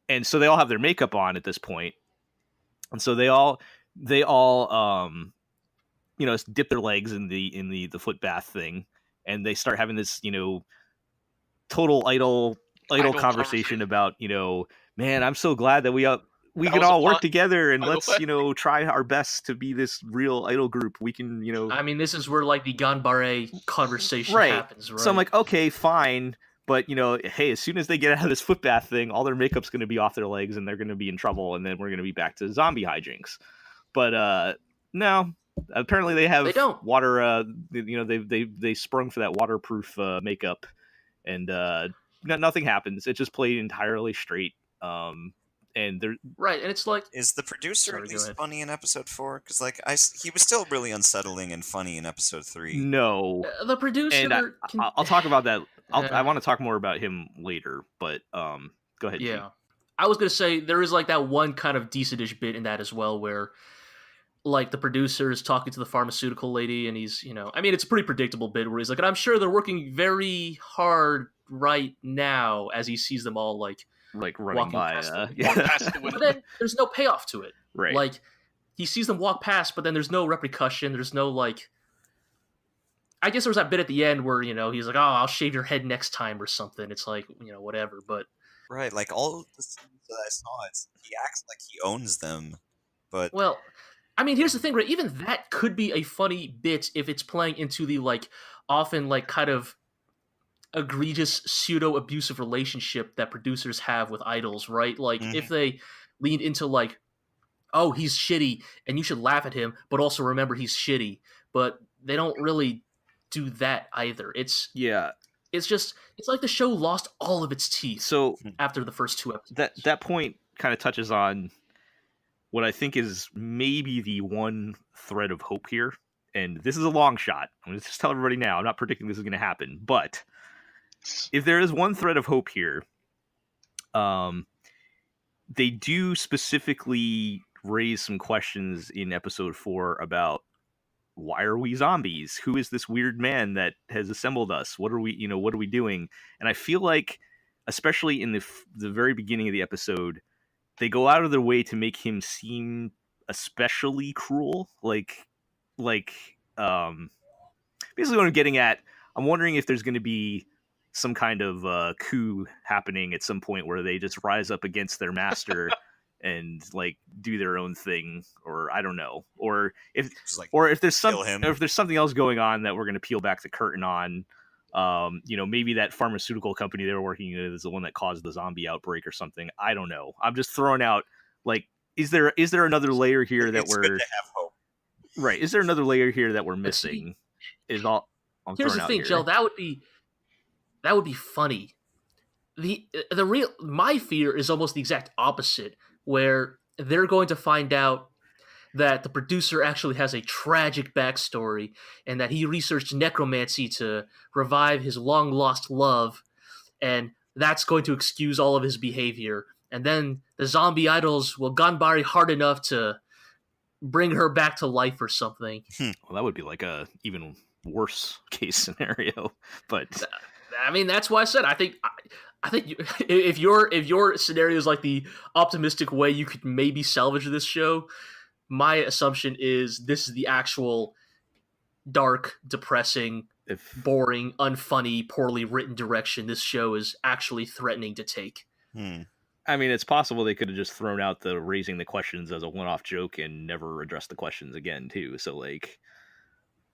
And so they all have their makeup on at this point, and so they all dip their legs in the foot bath thing, and they start having this total idle conversation about man, I'm so glad that we can all work together and let's try our best to be this real idol group. We can I mean, this is where like the Ganbare conversation happens, right? So I'm like, okay, fine, but hey, as soon as they get out of this foot bath thing, all their makeup's going to be off their legs and they're going to be in trouble, and then we're going to be back to zombie hijinks. But no, apparently they don't. Water. They sprung for that waterproof makeup, and nothing happens. It just played entirely straight. And they're right, and it's like, is the producer at least funny in episode 4? Because like he was still really unsettling and funny in episode 3. No, the producer. And I'll talk about that. I want to talk more about him later, but go ahead. Yeah, G. I was gonna say there is like that one kind of decentish bit in that as well, where like the producer is talking to the pharmaceutical lady, and he's I mean, it's a pretty predictable bit where he's like, and I'm sure they're working very hard right now, as he sees them all like running by but then there's no payoff to it, right? Like he sees them walk past, but then there's no repercussion, there's no like, I guess there was that bit at the end where he's like, "Oh, I'll shave your head next time" or something. It's like, whatever. But right, like all of the scenes that I saw, he acts like he owns them, but well, I mean, here's the thing, right? Even that could be a funny bit if it's playing into the like often like kind of egregious pseudo abusive relationship that producers have with idols, right? Like if they leaned into like, "Oh, he's shitty and you should laugh at him, but also remember he's shitty," but they don't really do that either. It's like the show lost all of its teeth. So after the first 2 episodes, that point kind of touches on what I think is maybe the one thread of hope here, and this is a long shot. I'm going to just tell everybody now. I'm not predicting this is going to happen, but if there is one thread of hope here, they do specifically raise some questions in episode 4 about why are we zombies? Who is this weird man that has assembled us? What are we doing? And I feel like, especially in the very beginning of the episode, they go out of their way to make him seem especially cruel. Like basically what I'm getting at, I'm wondering if there's going to be some kind of coup happening at some point where they just rise up against their master and like do their own thing, or I don't know, or if there's something else going on that we're going to peel back the curtain on, Maybe that pharmaceutical company they were working with is the one that caused the zombie outbreak or something. I don't know. I'm just throwing out, like, is there another layer here that It's good to have hope. Right? Is there another layer here that we're missing? Is all I'm Here's throwing the out thing, here. Jill. That would be funny. My fear is almost the exact opposite, where they're going to find out that the producer actually has a tragic backstory and that he researched necromancy to revive his long-lost love, and that's going to excuse all of his behavior. And then the zombie idols will ganbare hard enough to bring her back to life or something. Well, that would be like a even worse case scenario. But I mean, that's why I said I think if your scenario is like the optimistic way you could maybe salvage this show, my assumption is this is the actual dark, depressing, boring, unfunny, poorly written direction this show is actually threatening to take. I mean, it's possible they could have just thrown out the raising the questions as a one-off joke and never addressed the questions again, too. So, like,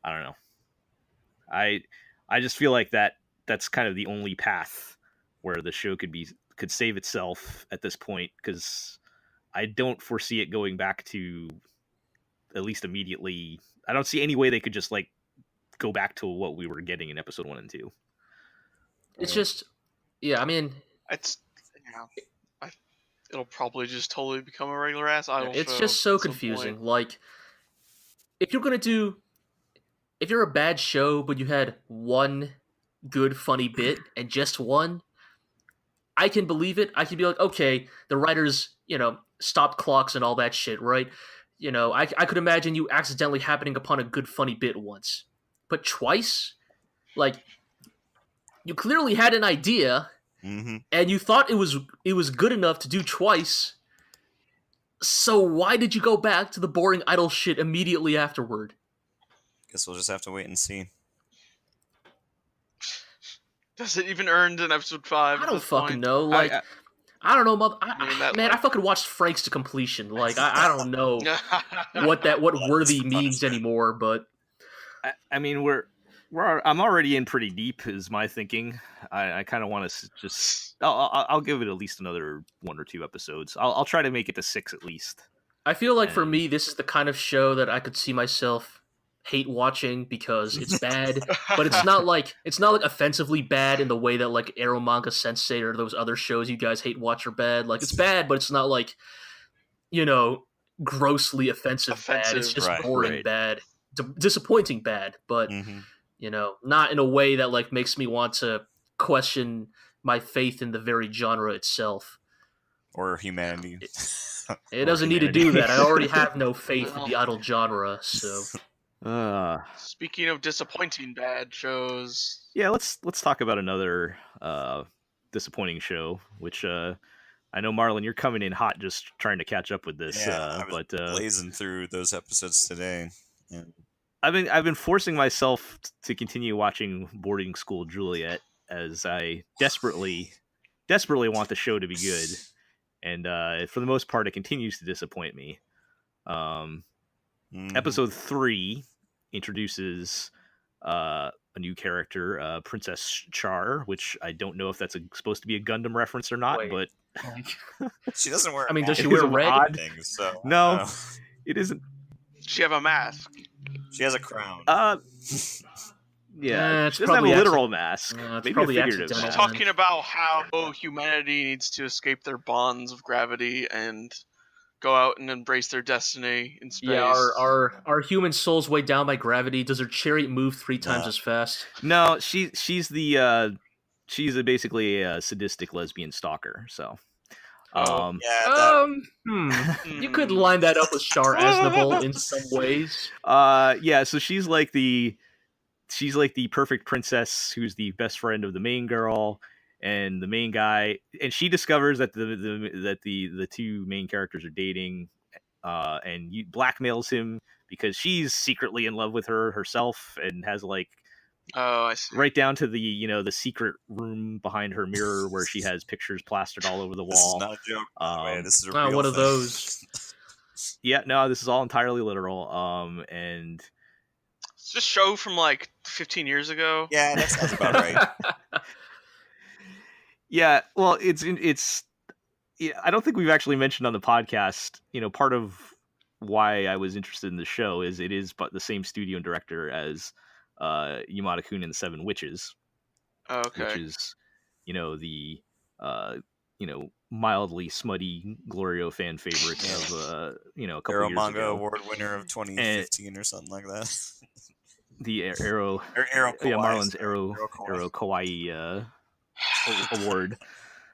I don't know. I just feel like that's kind of the only path where the show could save itself at this point, because I don't foresee it going back to, at least immediately. I don't see any way they could just, like, go back to what we were getting in episode 1 and 2. It's just, yeah, I mean, it'll probably just totally become a regular ass idol show. It's just so confusing. Like, if you're a bad show, but you had one good, funny bit and just one, I can believe it. I can be like, okay, the writers, stopped clocks and all that shit, right? I could imagine you accidentally happening upon a good, funny bit once. But twice? Like, you clearly had an idea, and you thought it was good enough to do twice, so why did you go back to the boring idol shit immediately afterward? Guess we'll just have to wait and see. Does it even earned in episode 5? I don't fucking know. Like, I don't know, I fucking watched Franks to completion. Like, I don't know what worthy means anymore. But I mean, I'm already in pretty deep, is my thinking. I kind of want to just I'll give it at least another 1 or 2 episodes. I'll try to make it to 6 at least. I feel like for me, this is the kind of show that I could see myself hate watching because it's bad, but it's not like offensively bad in the way that like Arrow Manga Sensei or those other shows you guys hate watch are bad. Like, it's bad, but it's not like, grossly offensive bad. It's just boring bad, disappointing bad, but not in a way that like makes me want to question my faith in the very genre itself or humanity. It doesn't need to do that. I already have no faith in the idol genre, so. Speaking of disappointing bad shows, let's talk about another disappointing show, which I know, Marlon, you're coming in hot just trying to catch up with this. I was blazing through those episodes today. Yeah. I've been forcing myself to continue watching Boarding School Juliet, as I desperately want the show to be good, and for the most part, it continues to disappoint me. Episode 3 introduces a new character, Princess Char, which I don't know if that's supposed to be a Gundam reference or not. Wait. But she doesn't wear. I mean, does she wear red? So no, it isn't. Does she have a mask? She has a crown. Yeah, she doesn't have a literal mask. Maybe a figurative She's mask. talking about how humanity needs to escape their bonds of gravity and go out and embrace their destiny in space. Yeah, are human souls weighed down by gravity? Does her chariot move 3 times as fast? No, she's basically a sadistic lesbian stalker. So, you could line that up with Char Aznavour in some ways. So she's like the perfect princess who's the best friend of the main girl and the main guy, and she discovers that the 2 main characters are dating, and blackmails him because she's secretly in love with her herself and has like, I see. right down to the the secret room behind her mirror where she has pictures plastered all over the wall. This is not a joke, by the way. This is a real one of thing. those. Yeah, no, this is all entirely literal. And It's just show from like 15 years ago. Yeah, that sounds about right. Yeah, well, it's yeah, I don't think we've actually mentioned on the podcast, part of why I was interested in the show is it is but the same studio and director as Yamada-kun and the Seven Witches, Okay. which is, the mildly smutty GLORIO fan favorite of a couple Arrow years Manga ago. Award winner of 2015 or something like that. The Arrow, Or Arrow Kawaii, yeah, Marlon's sorry. Arrow Kawaii award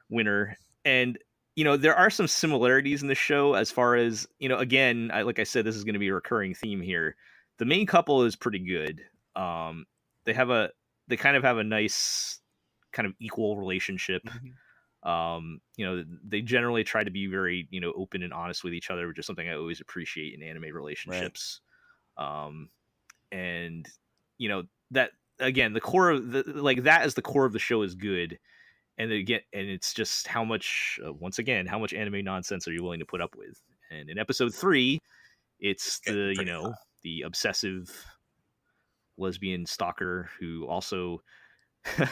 winner. And there are some similarities in the show as far as, again, like I said, this is going to be a recurring theme here. The main couple is pretty good. They kind of have a nice kind of equal relationship. They generally try to be very, open and honest with each other, which is something I always appreciate in anime relationships. Right. And that, again, the core of that is the core of the show is good. And again, and it's just how much anime nonsense are you willing to put up with? And in episode 3, it's the obsessive lesbian stalker who also,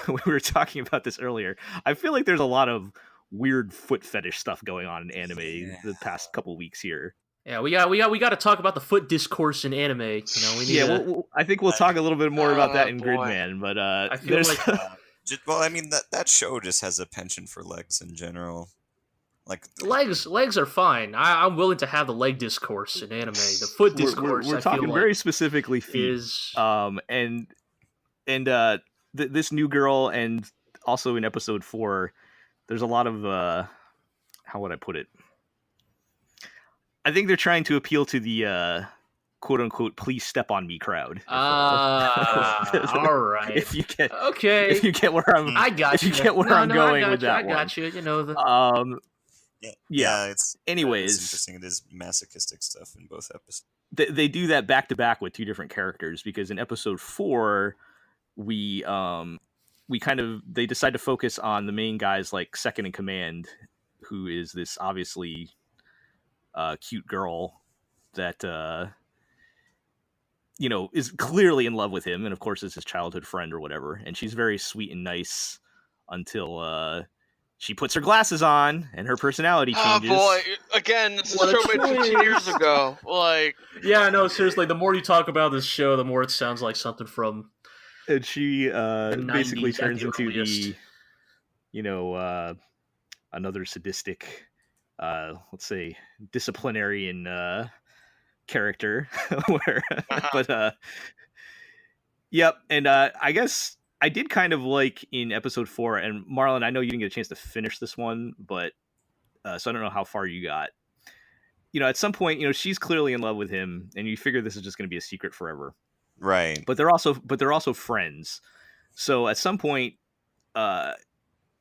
we were talking about this earlier. I feel like there's a lot of weird foot fetish stuff going on in anime the past couple weeks here. Yeah, we got to talk about the foot discourse in anime. We need I think we'll talk a little bit more about that in Gridman, but I feel like. Well, I mean that show just has a penchant for legs in general. Like legs are fine. I'm willing to have the leg discourse in anime. The foot discourse. We're talking very specifically feet. This new girl, and also in episode 4, there's a lot of how would I put it? I think they're trying to appeal to the quote unquote "please step on me" crowd. All right. If you get where I'm, I got you. If you get where I'm going with that I got you. Yeah. It's interesting. It is masochistic stuff in both episodes. They do that back to back with 2 different characters, because in episode 4, they decide to focus on the main guy's like second in command, who is this obviously cute girl that is clearly in love with him, and of course is his childhood friend or whatever, and she's very sweet and nice until she puts her glasses on and her personality changes. Oh boy, again, this is a show made 15 years ago. Like, yeah, no, seriously, the more you talk about this show, the more it sounds like something from, and she basically turns into another sadistic, let's say, disciplinarian character. Yep. And I guess I did kind of like in episode 4, and Marlon, I know you didn't get a chance to finish this one, but so I don't know how far you got. At some point, she's clearly in love with him, and you figure this is just going to be a secret forever. Right. But they're also friends. So at some point,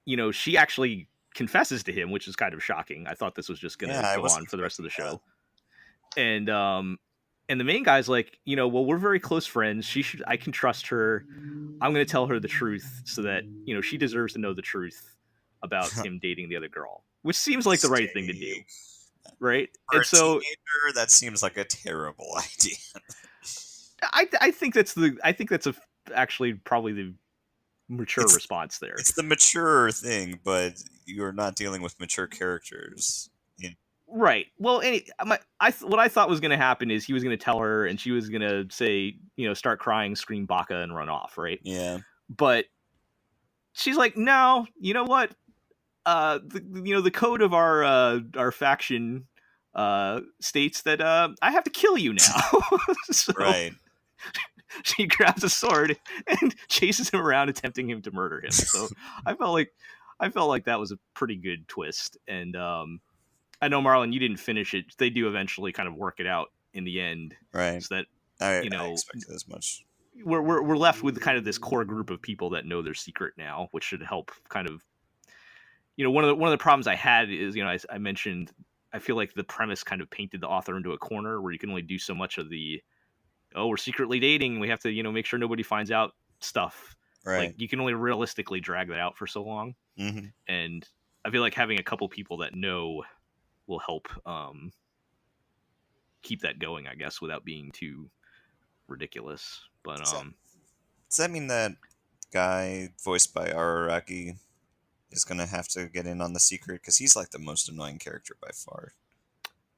she actually confesses to him, which is kind of shocking. I thought this was just going to go on for the rest of the show. And the main guy's like, well, we're very close friends. I can trust her. I'm going to tell her the truth so that, she deserves to know the truth about him dating the other girl, which seems like the right thing to do. Right. For and so teenager, that seems like a terrible idea. I think that's actually probably the mature response there. It's the mature thing, but you're not dealing with mature characters. Right. Well, what I thought was going to happen is he was going to tell her, and she was going to say, start crying, scream "Baka," and run off. Right. Yeah. But she's like, no. You know what? The code of our faction states that I have to kill you now. So right. She grabs a sword and chases him around, attempting to murder him. So I felt like that was a pretty good twist. And I know, Marlon, you didn't finish it. They do eventually kind of work it out in the end, right? So that I expected as much. We're left with kind of this core group of people that know their secret now, which should help kind of. One of the problems I had is, I mentioned, I feel like the premise kind of painted the author into a corner where you can only do so much of the, we're secretly dating, we have to make sure nobody finds out stuff. Right. Like, you can only realistically drag that out for so long. Mm-hmm. And I feel like having a couple people that know will help keep that going, I guess, without being too ridiculous. But Does that mean that guy voiced by Araraki is gonna have to get in on the secret? Because he's like the most annoying character by far.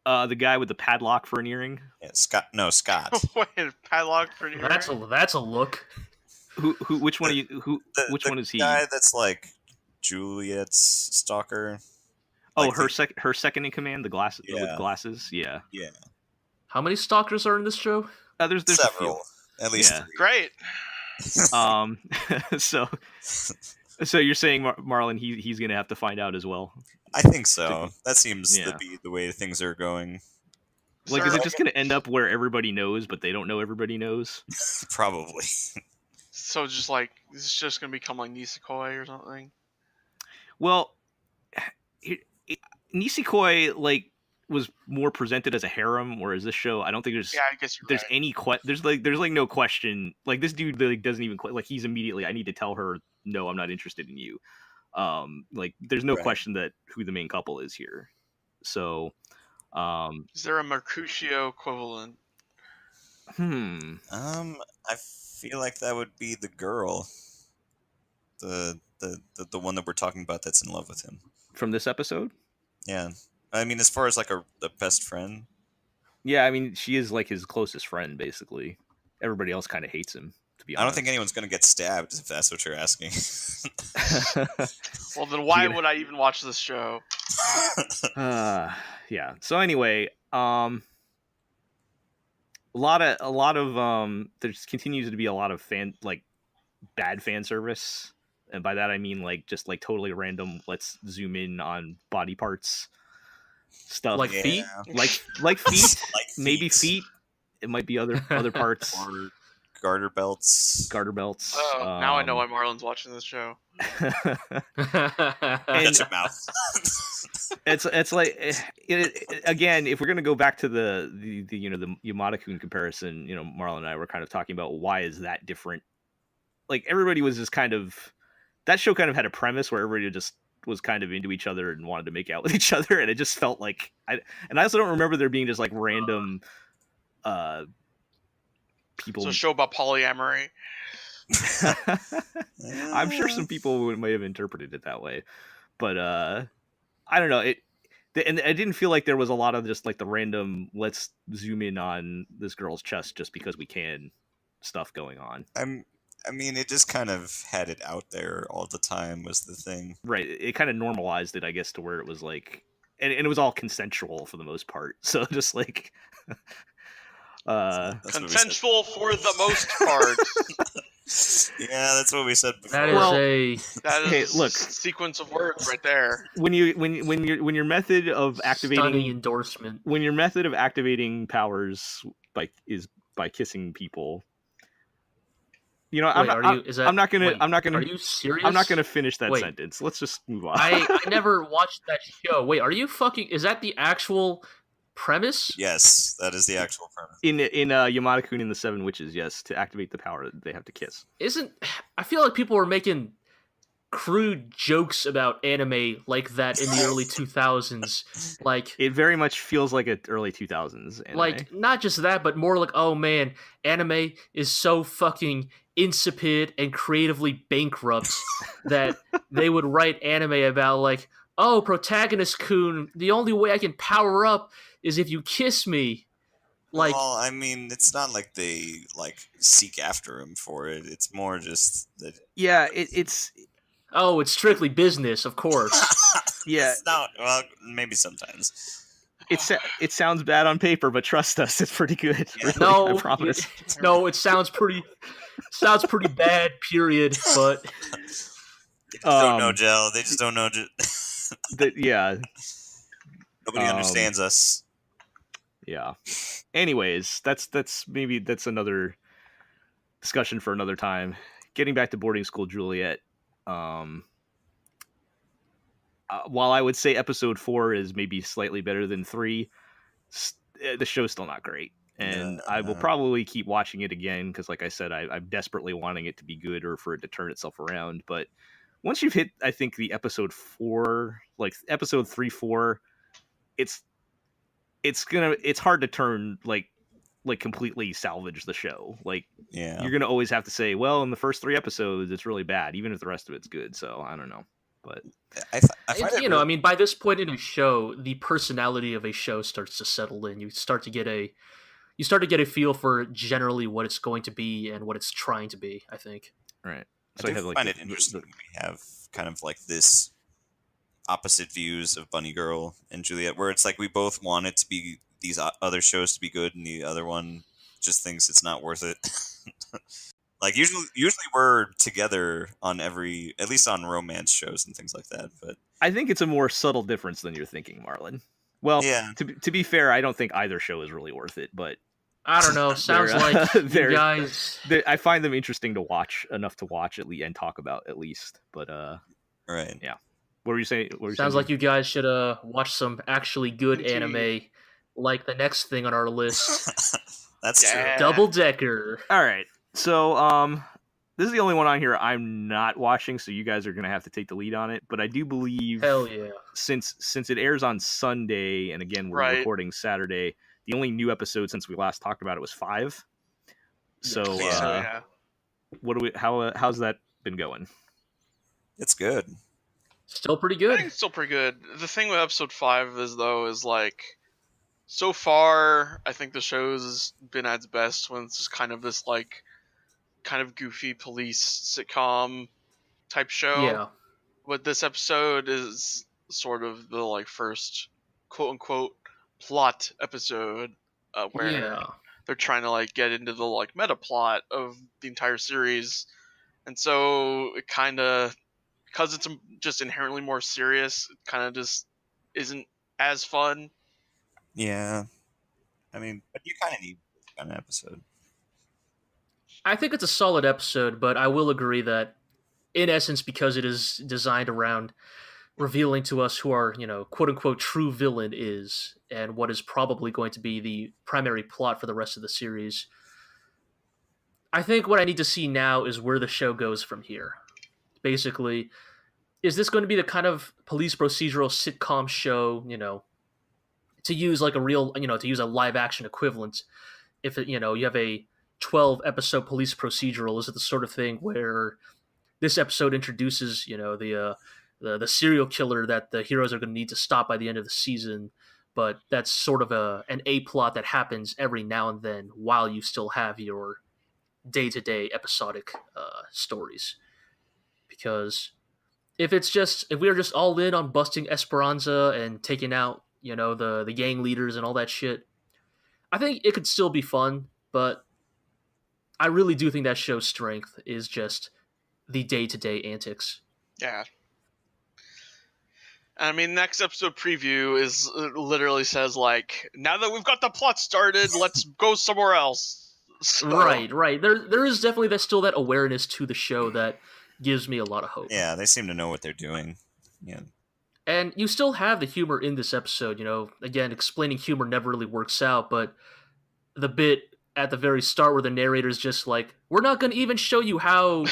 the guy with the padlock for an earring. Yeah, Scott. No, Scott. Wait, padlock for That's a look. Who? Which one? Which one is he? The guy that's like Juliet's stalker. Oh, Like her second in command, the glasses with glasses. Yeah. Yeah. How many stalkers are in this show? There's Several. a few. At least Yeah. 3. Great. So you're saying Marlon he's gonna have to find out as well? I think so. That seems to be the way things are going. Like, is it just gonna end up where everybody knows, but they don't know everybody knows? Probably. So just like this is just gonna become like Nisekoi or something. Well, Nisekoi like was more presented as a harem, whereas this show, I don't think there's I guess there's right. any there's like no question. Like, this dude like doesn't even like, he's immediately, I need to tell her, no, I'm not interested in you. Like, there's no question that who the main couple is here. So is there a Mercutio equivalent? I feel like that would be the girl. The one that we're talking about that's in love with him. From this episode? Yeah. I mean, as far as like a best friend. Yeah, I mean, she is like his closest friend, basically. Everybody else kind of hates him, to be honest. I don't think anyone's going to get stabbed, if that's what you're asking. Well, then why would I even watch this show? Yeah. So anyway, a lot of there continues to be a lot of bad fan service, and by that I mean like just like totally random. Let's zoom in on body parts stuff, like feet, like feet, maybe feet. It might be other parts. Or garter belts. Oh, now I know why Marlon's watching this show. Shut your mouth. It's like again, if we're gonna go back to the Yamada-kun comparison, Marlon and I were kind of talking about why is that different. Like, everybody was just kind of, that show kind of had a premise where everybody just was kind of into each other and wanted to make out with each other, and it just felt like I also don't remember there being just like random people. So a show about polyamory. I'm sure some people may have interpreted it that way, but I don't know. And I didn't feel like there was a lot of just like the random let's zoom in on this girl's chest just because we can stuff going on. I mean, it just kind of had it out there all the time was the thing. Right. It kind of normalized it, I guess, to where it was like, and it was all consensual for the most part. So just like, consensual for the most part. Yeah, that's what we said before. That is a sequence of words right there. When your method of activating stunning endorsement, when your method of activating powers is by kissing people. I'm not gonna. Are you serious? I'm not gonna finish that sentence. Let's just move on. I never watched that show. Wait, are you fucking? Is that the actual premise? Yes, that is the actual premise. In Yamada-kun and the Seven Witches, yes, to activate the power, they have to kiss. I feel like people were making crude jokes about anime like that in the early 2000s. Like, it very much feels like an early 2000s anime. Like, not just that, but more like, oh man, anime is so fucking insipid and creatively bankrupt that they would write anime about like, oh, protagonist-kun, the only way I can power up is if you kiss me. Like, well, I mean, it's not like they like seek after him for it. It's more just that. Yeah, it's. Oh, it's strictly business, of course. Yeah. It's not, well, maybe sometimes. It sounds bad on paper, but trust us, it's pretty good. Yeah. Really, No, I promise. It sounds pretty bad. Period. But they just don't know Gel. They just don't know. Yeah. Nobody understands us. Yeah. Anyways, that's another discussion for another time. Getting back to Boarding School Juliet. While I would say episode 4 is maybe slightly better than 3, the show's still not great, and I will probably keep watching it again because, like I said, I'm desperately wanting it to be good or for it to turn itself around. But once you've hit, I think, the episode 4, like episode 3-4, it's hard to turn like like completely salvage the show. Like, Yeah. you're gonna always have to say, well, in the first 3 episodes, it's really bad, even if the rest of it's good. So I don't know, but I find You it know, really- I mean, by this point in a show, the personality of a show starts to settle in. You start to get a feel for generally what it's going to be and what it's trying to be, I think. right. I do find it interesting we have kind of like this opposite views of Bunny Girl and Juliet, where it's like we both want it to be these other shows to be good, and the other one just thinks it's not worth it. Like usually we're together on at least on romance shows and things like that. But I think it's a more subtle difference than you're thinking, Marlon. Well, yeah. To be fair, I don't think either show is really worth it, but I don't know. Sounds like you guys. I find them interesting to watch, enough to watch at least and talk about at least. But right. yeah. What were you saying? Sounds like you guys should watch some actually good anime, like the next thing on our list. That's true. Double Decker. All right. So this is the only one on here I'm not watching, so you guys are gonna have to take the lead on it. But I do believe, Hell yeah, since it airs on Sunday, and again we're recording Saturday, the only new episode since we last talked about it was 5. So what do we? How's that been going? It's good. Still pretty I good. think it's still pretty good. The thing with episode 5 is like, so far, I think the show's been at its best when it's just kind of this like, kind of goofy police sitcom type show. Yeah. But this episode is sort of the like first quote unquote plot episode where they're trying to like get into the like meta plot of the entire series, and so it kind of, because it's just inherently more serious, it kind of just isn't as fun. Yeah. I mean, but you kind of need an episode. I think it's a solid episode, but I will agree that, in essence, because it is designed around revealing to us who our, quote unquote, true villain is, and what is probably going to be the primary plot for the rest of the series, I think what I need to see now is where the show goes from here. Basically, is this going to be the kind of police procedural sitcom show, to use like a real, to use a live action equivalent? If it, you have a 12 episode police procedural, is it the sort of thing where this episode introduces, the serial killer that the heroes are going to need to stop by the end of the season, but that's sort of an A plot that happens every now and then while you still have your day-to-day episodic stories? Because if we are just all in on busting Esperanza and taking out, the gang leaders and all that shit, I think it could still be fun, but I really do think that show's strength is just the day-to-day antics. Yeah. I mean, next episode preview is literally says like, now that we've got the plot started, let's go somewhere else. So... Right. There is definitely still that awareness to the show that gives me a lot of hope. Yeah, they seem to know what they're doing. Yeah. And you still have the humor in this episode, again, explaining humor never really works out, but the bit at the very start where the narrator's just like, we're not going to even show you how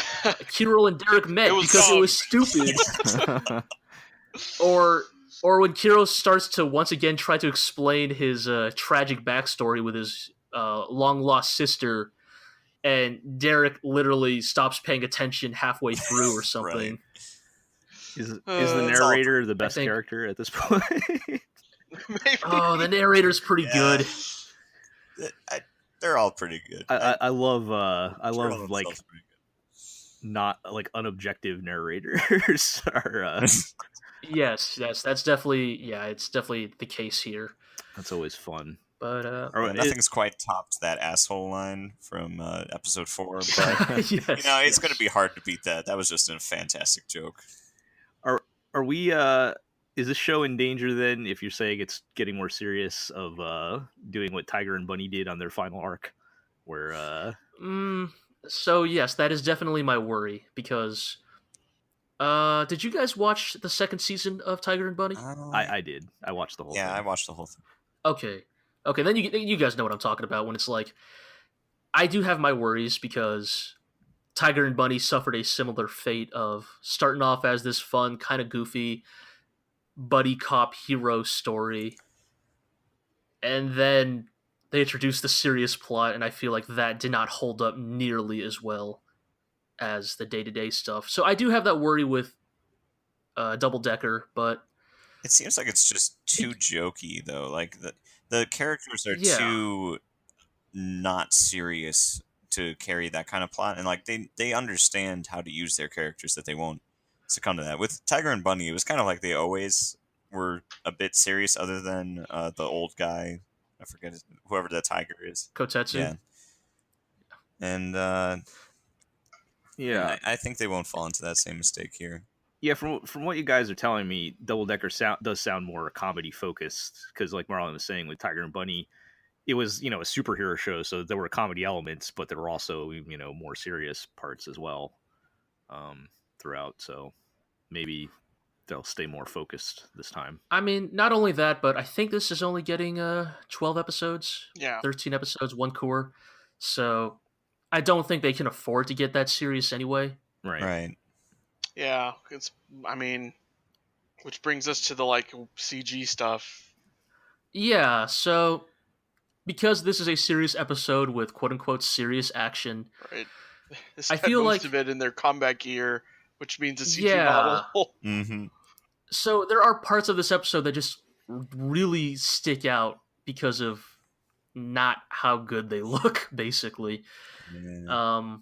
Kirill and Derek met because it was stupid. Or when Kirill starts to once again try to explain his tragic backstory with his long-lost sister, and Derek literally stops paying attention halfway through or something. Right. Is the narrator the best character at this point? Maybe. Oh, the narrator's pretty good. They're all pretty good. I love like not like unobjective narrators are. Yes, that's definitely it's definitely the case here. That's always fun. But nothing's quite topped that asshole line from episode 4. But yes, it's going to be hard to beat that. That was just a fantastic joke. Are we? Is this show in danger then? If you're saying it's getting more serious, of doing what Tiger and Bunny did on their final arc, where So yes, that is definitely my worry, because did you guys watch the second season of Tiger and Bunny? I did. I watched the whole thing. Yeah, I watched the whole thing. Okay, then you guys know what I'm talking about when it's like, I do have my worries because Tiger and Bunny suffered a similar fate of starting off as this fun, kind of goofy buddy cop hero story, and then they introduced the serious plot, and I feel like that did not hold up nearly as well as the day-to-day stuff. So I do have that worry with Double Decker, but It seems like it's just too jokey, though. Like, the characters are Yeah. too not serious to carry that kind of plot, and like they understand how to use their characters, that they won't succumb to that. With Tiger and Bunny, it was kind of like they always were a bit serious, other than the old guy. I forget whoever that tiger is. Kotetsu. Yeah. And Yeah, I think they won't fall into that same mistake here. yeah. From what you guys are telling me, Double Decker does sound more comedy focused, because like Marlon was saying with Tiger and Bunny, it was, you know, a superhero show, so there were comedy elements, but there were also, you know, more serious parts as well throughout. So maybe they'll stay more focused this time. I mean, not only that, but I think this is only getting 12 episodes, Yeah. 13 episodes, one core. So I don't think they can afford to get that serious anyway. Right. Yeah, I mean, which brings us to the like CG stuff. Yeah, so because this is a serious episode with quote-unquote serious action, Right. They I spent feel most like- of it in their combat gear, which means a CG Yeah. model. Mm-hmm. so there are parts of this episode that just really stick out because of not how good they look, basically. Yeah.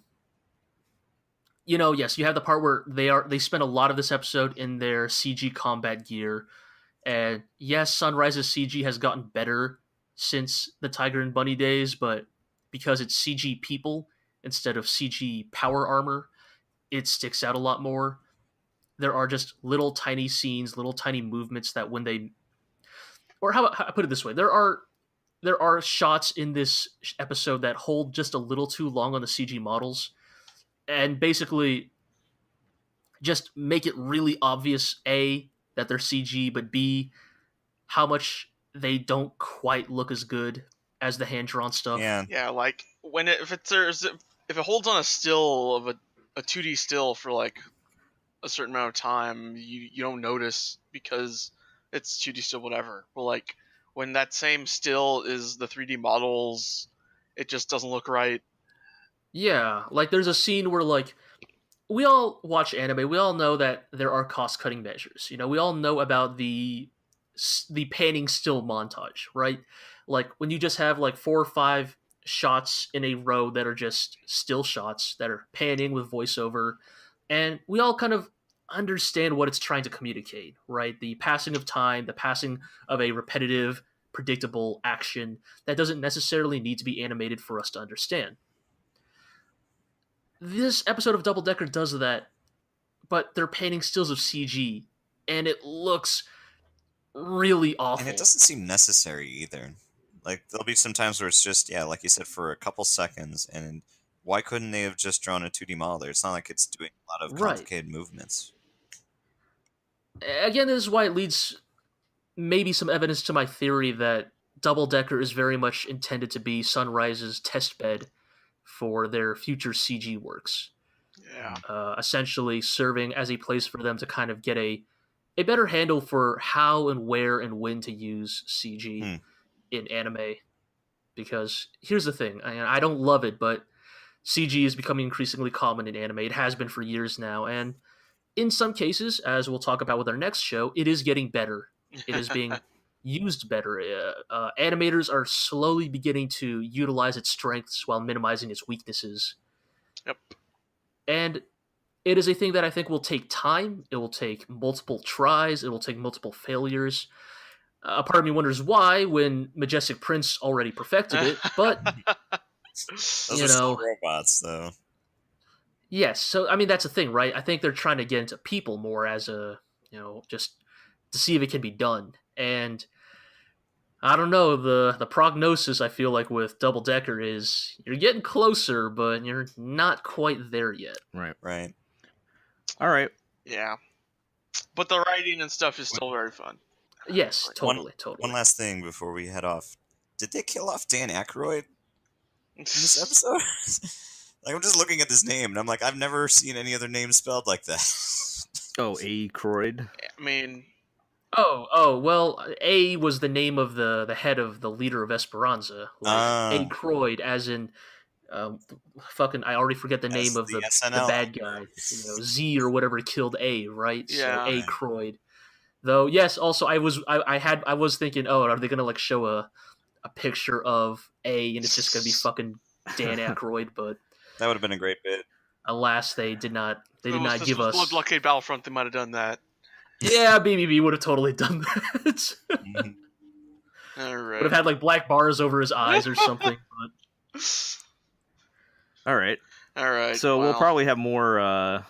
You know, yes, you have the part where they spend a lot of this episode in their CG combat gear, and yes, Sunrise's CG has gotten better since the Tiger and Bunny days, but because it's CG people instead of CG power armor, it sticks out a lot more. There are just little tiny scenes, little tiny movements that when they, or how I put it this way, there are shots in this episode that hold just a little too long on the CG models, and basically just make it really obvious, A, that they're CG, but B, how much they don't quite look as good as the hand-drawn stuff. Yeah. Yeah, like when if it holds on a still of a 2D still for like a certain amount of time, you don't notice because it's 2D still, whatever. But like when that same still is the 3D models, it just doesn't look right. Yeah, like there's a scene where like we all watch anime, we all know that there are cost-cutting measures. You know, we all know about the panning still montage, right? Like when you just have like 4 or 5 shots in a row that are just still shots that are panning with voiceover, and we all kind of understand what it's trying to communicate, right? The passing of time, the passing of a repetitive, predictable action that doesn't necessarily need to be animated for us to understand. This episode of Double Decker does that, but they're painting stills of CG, and it looks really awful. And it doesn't seem necessary either. Like, there'll be some times where it's just, yeah, like you said, for a couple seconds, and why couldn't they have just drawn a 2D model there? It's not like it's doing a lot of complicated movements. Again, this is why it leads maybe some evidence to my theory that Double Decker is very much intended to be Sunrise's testbed for their future CG works. Yeah. Essentially serving as a place for them to kind of get a better handle for how and where and when to use CG in anime. Because here's the thing, I don't love it, but CG is becoming increasingly common in anime. It has been for years now, and in some cases, as we'll talk about with our next show, it is getting better. It is being used better. Animators are slowly beginning to utilize its strengths while minimizing its weaknesses. Yep. And it is a thing that I think will take time. It will take multiple tries. It will take multiple failures. A part of me wonders why, when Majestic Prince already perfected it, but Those are still robots, though. Yes, so I mean that's the thing, right? I think they're trying to get into people more as a, just to see if it can be done. And I don't know, the prognosis I feel like with Double Decker is you're getting closer, but you're not quite there yet. Right. All right. Yeah. But the writing and stuff is still very fun. Yes, totally. One last thing before we head off. Did they kill off Dan Aykroyd in this episode? Like, I'm just looking at this name, and I'm like, I've never seen any other name spelled like that. Oh, A. Kroyd. I mean, Well, A was the name of the head of the leader of Esperanza. A Kroyd, as in, fucking, I already forget the name of the SNL bad guy. Z or whatever killed A, right? Yeah. So A Kroyd. Though, yes, also I was thinking, oh, are they gonna like show a picture of A and it's just gonna be fucking Dan Aykroyd? But that would have been a great bit. Alas, they did not. They did not this give was us. Blood Blockade Battlefront. They might have done that. Yeah, BBB would have totally done that. All right. Would have had like black bars over his eyes or something. But... All right. So well. we'll probably have more.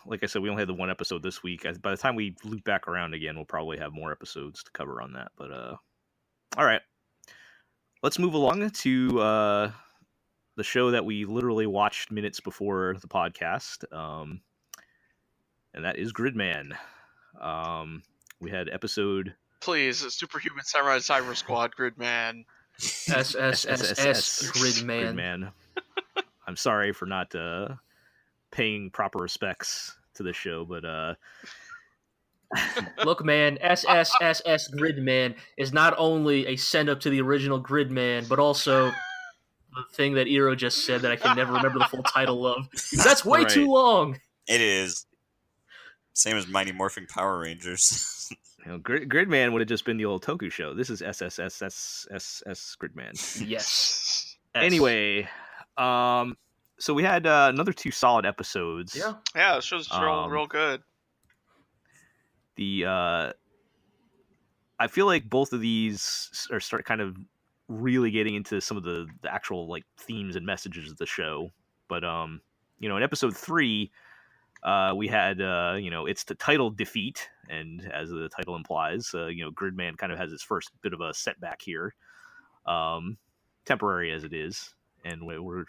Like I said, we only had the one episode this week. By the time we loop back around again, we'll probably have more episodes to cover on that. But all right. Let's move along to the show that we literally watched minutes before the podcast, and that is Gridman. We had episode. Please, Superhuman Samurai Cyber Squad Gridman. SSSS Gridman. I'm sorry for not paying proper respects to the show, but look, man, SSSS Gridman is not only a send up to the original Gridman, but also the thing that Iro just said that I can never remember the full title of. That's way too long. It is. Same as Mighty Morphing Power Rangers. Gridman would have just been the old Toku show. This is SSSS Gridman. Yes. Anyway, so we had another 2 solid episodes. Yeah, the show's real good. I feel like both of these are start kind of really getting into some of the actual like themes and messages of the show. But in episode 3, we had it's the title defeat, and as the title implies, Gridman kind of has his first bit of a setback here, temporary as it is, and we're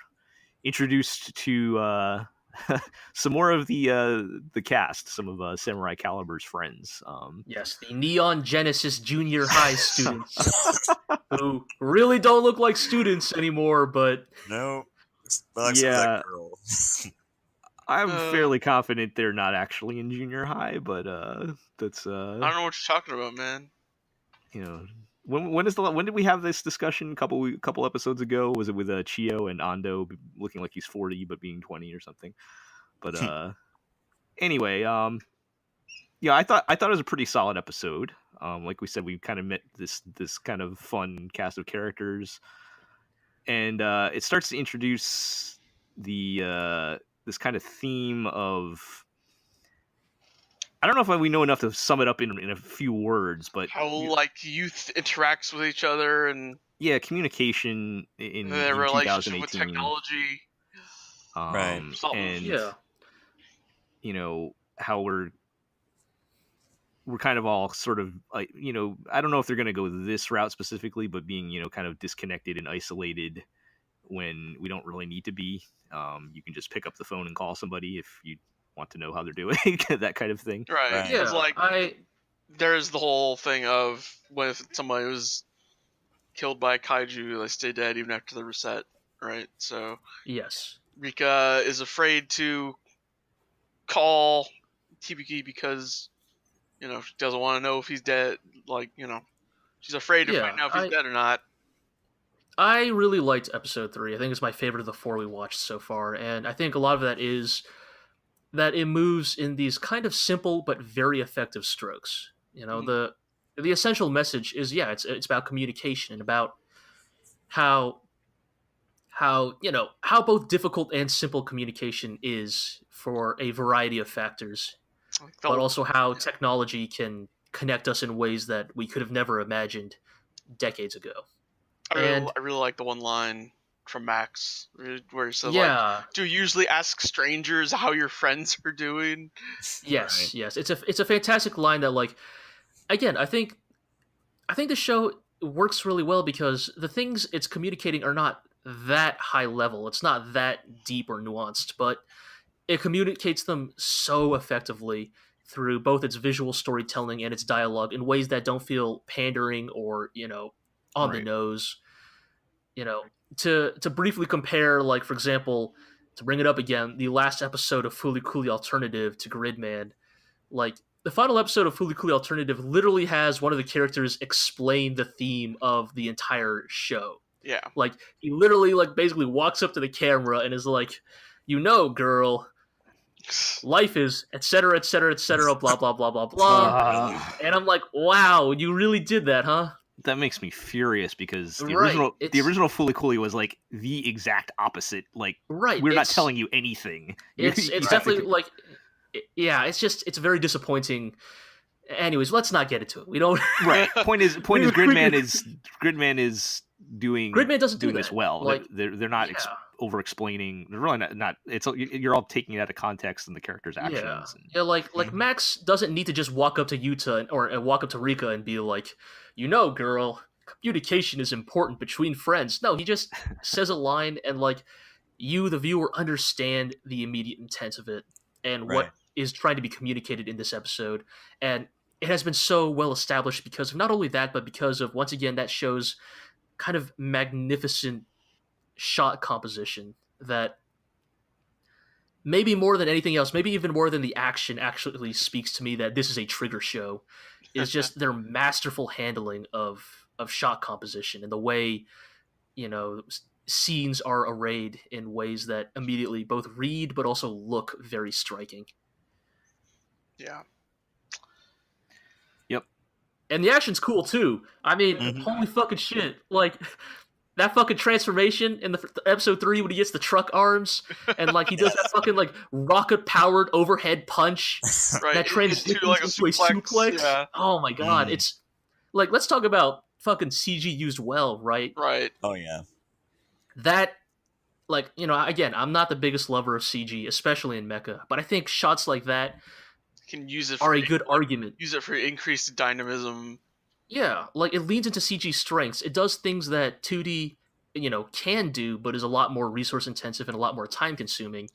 introduced to some more of the cast, some of Samurai Caliber's friends. Yes, the Neon Genesis Junior High students who really don't look like students anymore, but no, that girl. I'm fairly confident they're not actually in junior high, but that's. I don't know what you're talking about, man. When did we have this discussion? Couple episodes ago? Was it with Chio and Ando looking like he's 40 but being 20 or something? But anyway, I thought it was a pretty solid episode. Like we said, we kind of met this kind of fun cast of characters, and it starts to introduce the this kind of theme of. I don't know if we know enough to sum it up in a few words, but how youth interacts with each other and communication in their relationship with 2018. Technology, right? And how we're kind of all sort of like I don't know if they're going to go this route specifically, but being kind of disconnected and isolated when we don't really need to be. You can just pick up the phone and call somebody if you want to know how they're doing, that kind of thing. Right. Yeah, there's the whole thing of when somebody was killed by a kaiju, they stay dead even after the reset, right? So yes, Rika is afraid to call TBK because she doesn't want to know if he's dead. She's afraid to find out if he's dead or not. I really liked episode 3. I think it's my favorite of the 4 we watched so far, and I think a lot of that is that it moves in these kind of simple but very effective strokes. The essential message is it's about communication and about how both difficult and simple communication is for a variety of factors, but also how technology can connect us in ways that we could have never imagined decades ago. I really like the one line from Max where he says, do you usually ask strangers how your friends are doing? Yes, yes. It's a fantastic line that, again, I think the show works really well because the things it's communicating are not that high level. It's not that deep or nuanced, but it communicates them so effectively through both its visual storytelling and its dialogue in ways that don't feel pandering or, on the nose. To briefly compare, for example, to bring it up again, the last episode of Fooly Cooly Alternative to Gridman, the final episode of Fooly Cooly Alternative literally has one of the characters explain the theme of the entire show. Yeah. Like, he literally, like, basically walks up to the camera and is like, you know, girl, life is etc., etc., etc., blah, blah, blah, blah, blah. And I'm like, wow, you really did that, huh? That makes me furious because the Right, original Fooly Cooly was like the exact opposite. Like, right, we're not telling you anything. It's definitely like, yeah, it's very disappointing. Anyways, let's not get into it. We don't. Right. Point is, Gridman is doing Gridman doesn't do this that. well. Like, they're not over explaining. They're really not. It's you're all taking it out of context and the character's actions. Yeah, like Max doesn't need to just walk up to Yuta or walk up to Rika and be like, you know, girl, communication is important between friends. No, he just says a line and like you, the viewer, understand the immediate intent of it and what is trying to be communicated in this episode. And it has been so well established because of not only that, but because of, once again, that show's kind of magnificent shot composition that maybe more than anything else, maybe even more than the action, actually speaks to me that this is a Trigger show, is just their masterful handling of shot composition and the way, you know, scenes are arrayed in ways that immediately both read but also look very striking. Yeah. Yep. And the action's cool too. I mean, holy fucking shit. Like, that fucking transformation in the episode 3 when he gets the truck arms and like he does that fucking like rocket powered overhead punch that transitions into like a suplex. Yeah. Oh my god, it's like, let's talk about fucking CG used well, right? Right. Oh yeah. That, like, you know, again, I'm not the biggest lover of CG, especially in mecha, but I think shots like that can use it are a good argument. Use it for increased dynamism. Yeah, like, it leans into CG strengths. It does things that 2D, you know, can do, but is a lot more resource intensive and a lot more time consuming.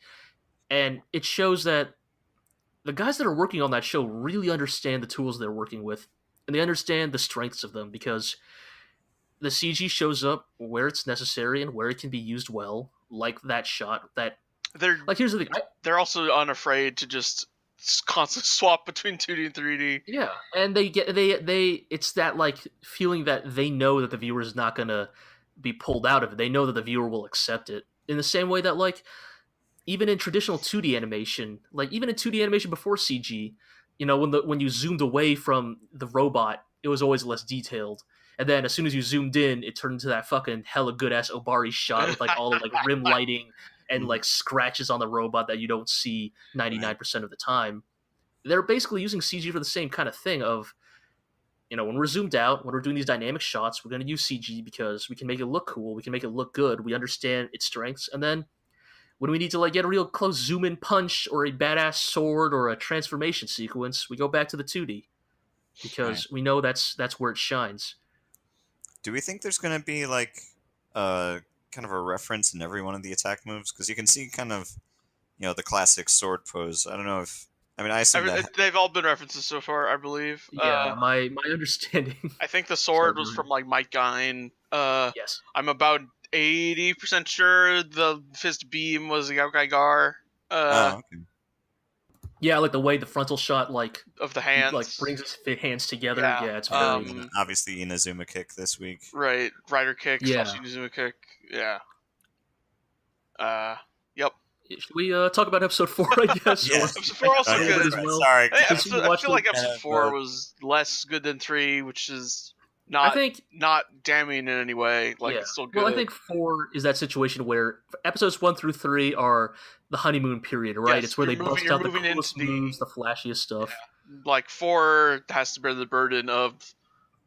And it shows that the guys that are working on that show really understand the tools they're working with, and they understand the strengths of them, because the CG shows up where it's necessary and where it can be used well, like that shot. That they're like, here's the thing: they're also unafraid to just constantly swap between 2D and 3D. Yeah, and they it's that like feeling that they know that the viewer is not gonna be pulled out of it. They know that the viewer will accept it in the same way that, like, even in traditional 2D animation, like even in 2D animation before CG, you know, when you zoomed away from the robot, it was always less detailed. And then as soon as you zoomed in, it turned into that fucking hella good-ass Obari shot with, like, all the, like, rim lighting and, like, scratches on the robot that you don't see 99% of the time. They're basically using CG for the same kind of thing of, you know, when we're zoomed out, when we're doing these dynamic shots, we're going to use CG because we can make it look cool, we can make it look good, we understand its strengths, and then when we need to, like, get a real close zoom-in punch or a badass sword or a transformation sequence, we go back to the 2D because we know that's where it shines. Do we think there's going to be, like, kind of a reference in every one of the attack moves? Because you can see kind of, you know, the classic sword pose. I don't know if... I mean, I assume that... They've all been references so far, I believe. Yeah, my understanding... I think the sword was from, like, Mike Gine. Yes. I'm about 80% sure the fist beam was Yaokai Gar. okay. Yeah, like the way the frontal shot, like, of the hands, like, brings his hands together. Yeah, it's very... obviously Inazuma kick this week. Right, Rider kick, yeah. Inazuma kick, yeah. Yep. Should we talk about episode 4, I guess? Yeah. Episode 4 also good. Well. Sorry. I feel like episode 4 was less good than 3, which is not damning in any way. Like, it's still good. Well, I think 4 is that situation where episodes 1 through 3 are the honeymoon period, right? Yes, it's where they bust out the coolest moves, the flashiest stuff. Yeah. Like, 4 has to bear the burden of,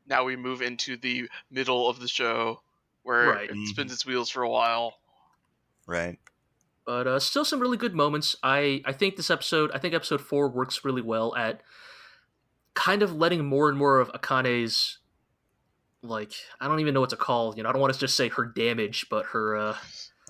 now we move into the middle of the show, where it spins its wheels for a while. Right. But still some really good moments. I think episode 4 works really well at kind of letting more and more of Akane's, like, I don't even know what to call, you know, I don't want to just say her damage, but her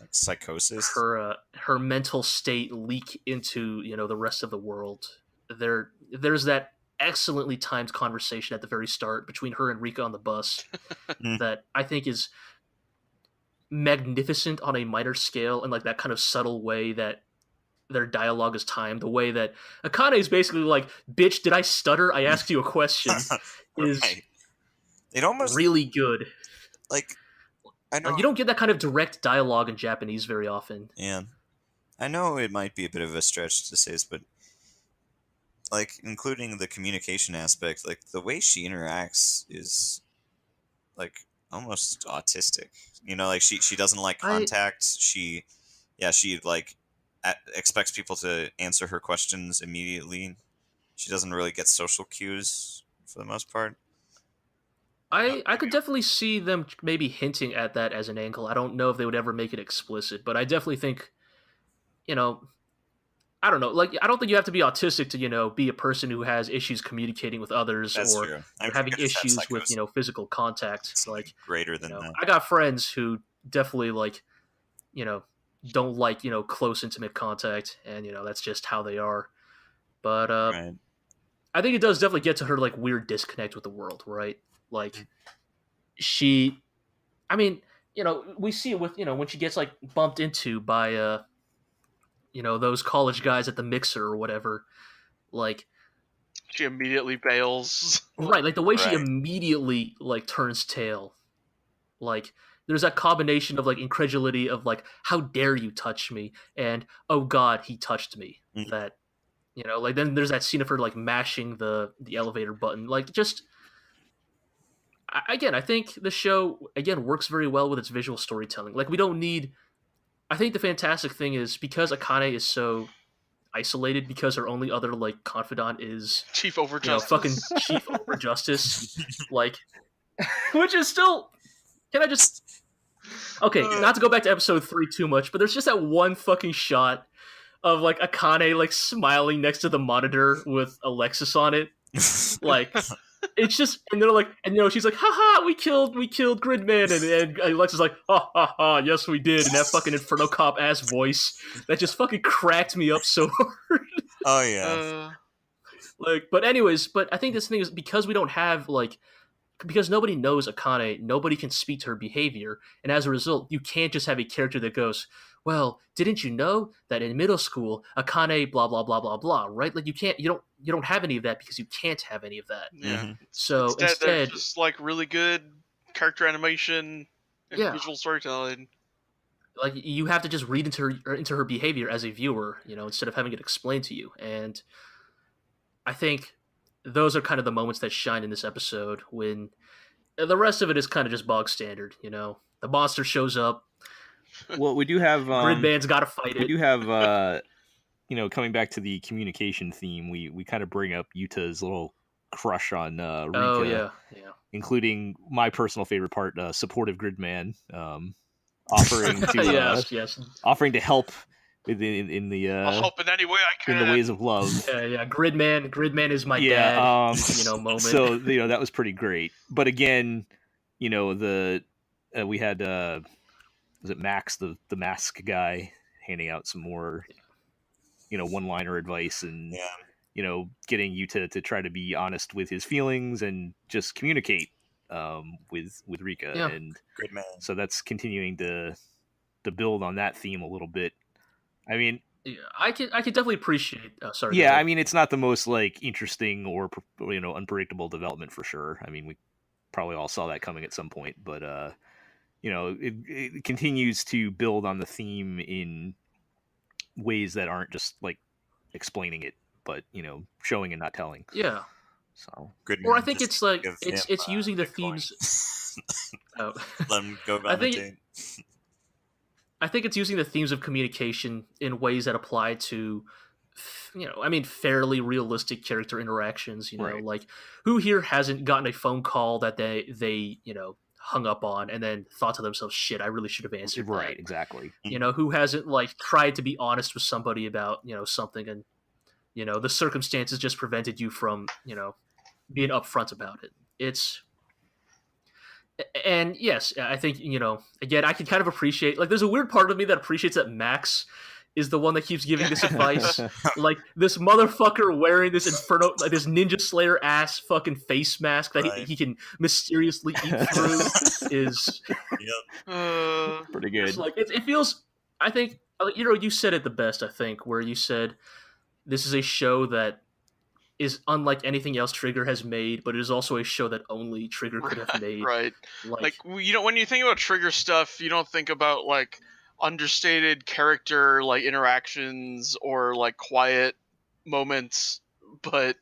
like psychosis, her mental state leak into, you know, the rest of the world. There's that excellently timed conversation at the very start between her and Rika on the bus that I think is magnificent on a minor scale, and like that kind of subtle way that their dialogue is timed. The way that Akane is basically like, "Bitch, did I stutter? I asked you a question." Is it almost really good. Like, I know you don't get that kind of direct dialogue in Japanese very often. Yeah, I know it might be a bit of a stretch to say this, but like including the communication aspect, like the way she interacts is like almost autistic. You know, like she doesn't like contact. She like expects people to answer her questions immediately. She doesn't really get social cues for the most part. I could definitely see them maybe hinting at that as an angle. I don't know if they would ever make it explicit, but I definitely think, I don't know. Like, I don't think you have to be autistic to, be a person who has issues communicating with others. That's or true. having issues with, physical contact. Like, greater than that. I got friends who definitely don't like, close intimate contact, and, that's just how they are. But right. I think it does definitely get to her, like, weird disconnect with the world, right? Like, we see it with, when she gets, like, bumped into by, those college guys at the mixer or whatever, like... She immediately bails. Right, like, the way she immediately, like, turns tail. Like, there's that combination of, like, incredulity of, like, how dare you touch me, and, oh god, he touched me. That, like, then there's that scene of her, like, mashing the elevator button. Like, just... Again, I think the show, again, works very well with its visual storytelling. Like, we don't need... I think the fantastic thing is, because Akane is so isolated, because her only other, like, confidant is... Chief Over Justice. Fucking Chief Over Justice. Like... Which is still... Can I just... Okay, not to go back to episode 3 too much, but there's just that one fucking shot of, like, Akane, like, smiling next to the monitor with Alexis on it. Like... It's just, and they're like, and she's like, haha, we killed Gridman, and Alexa's like, ha ha ha, yes we did, and that fucking Inferno Cop ass voice that just fucking cracked me up so hard. Oh yeah. But I think this thing is because we don't have because nobody knows Akane, nobody can speak to her behavior, and as a result, you can't just have a character that goes, well, didn't you know that in middle school, Akane blah blah blah blah blah, right? Like you don't have any of that because you can't have any of that. Yeah. Mm-hmm. So instead just like really good character animation and visual storytelling. Like you have to just read into her behavior as a viewer, instead of having it explained to you. And I think those are kind of the moments that shine in this episode when the rest of it is kind of just bog standard, The monster shows up. Well, we do have Gridman's got to fight it. We do have coming back to the communication theme, we kind of bring up Yuta's little crush on Rika. Oh yeah. Including my personal favorite part, supportive Gridman, offering to offering to help in the I'll help in any way I can. In the ways of love. Yeah. Gridman is my dad. Moment. So that was pretty great. But again, we had was it Max the mask guy handing out some more one-liner advice and getting Yuta to try to be honest with his feelings and just communicate with Rika. Yeah. And Great man. So that's continuing to build on that theme a little bit. I mean, I could definitely appreciate. Sorry. Yeah, I mean, it's not the most interesting or unpredictable development for sure. I mean, we probably all saw that coming at some point, but it continues to build on the theme in ways that aren't just explaining it, but showing and not telling. Yeah. So good. Or I think it's it's using the themes. Let them go about I think it's using the themes of communication in ways that apply to, fairly realistic character interactions. Right. Like who here hasn't gotten a phone call that they hung up on and then thought to themselves, shit, I really should have answered that. Right, exactly. Who hasn't tried to be honest with somebody about, something and, the circumstances just prevented you from, being upfront about it. And yes, I think, again, I can kind of appreciate, there's a weird part of me that appreciates that Max is the one that keeps giving this advice. This motherfucker wearing this Inferno, this Ninja Slayer ass fucking face mask that he can mysteriously eat through is pretty good. it feels, I think You said it the best, I think, where you said this is a show that is unlike anything else Trigger has made, but it is also a show that only Trigger could have made. Right. Like, when you think about Trigger stuff, you don't think about, like, understated character, like, interactions or, like, quiet moments, but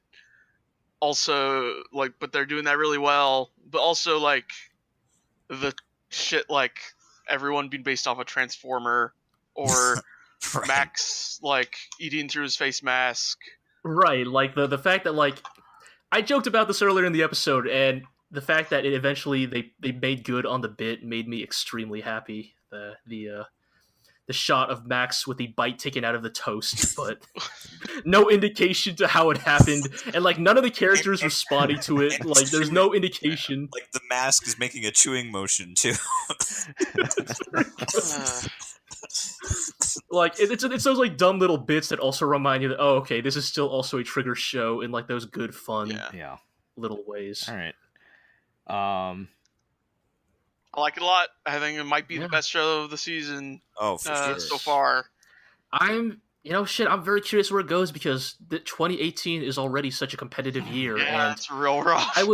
also, like, but they're doing that really well. But also, like, the shit, like, everyone being based off a Transformer, or Right. Max, like, eating through his face mask. Right, like, the fact that, like, I joked about this earlier in the episode, and the fact that it eventually they made good on the bit made me extremely happy. The shot of Max with the bite taken out of the toast, but no indication to how it happened, and like none of the characters responding to it. Like, there's no indication. Like the mask is making a chewing motion too. Like, it's those like dumb little bits that also remind you that, oh, okay, this is still also a Trigger show in like those good fun little ways. All right. I like it a lot. I think it might be the best show of the season. Oh, for sure. So far. I'm very curious where it goes, because 2018 is already such a competitive year. Yeah, and it's real rough. I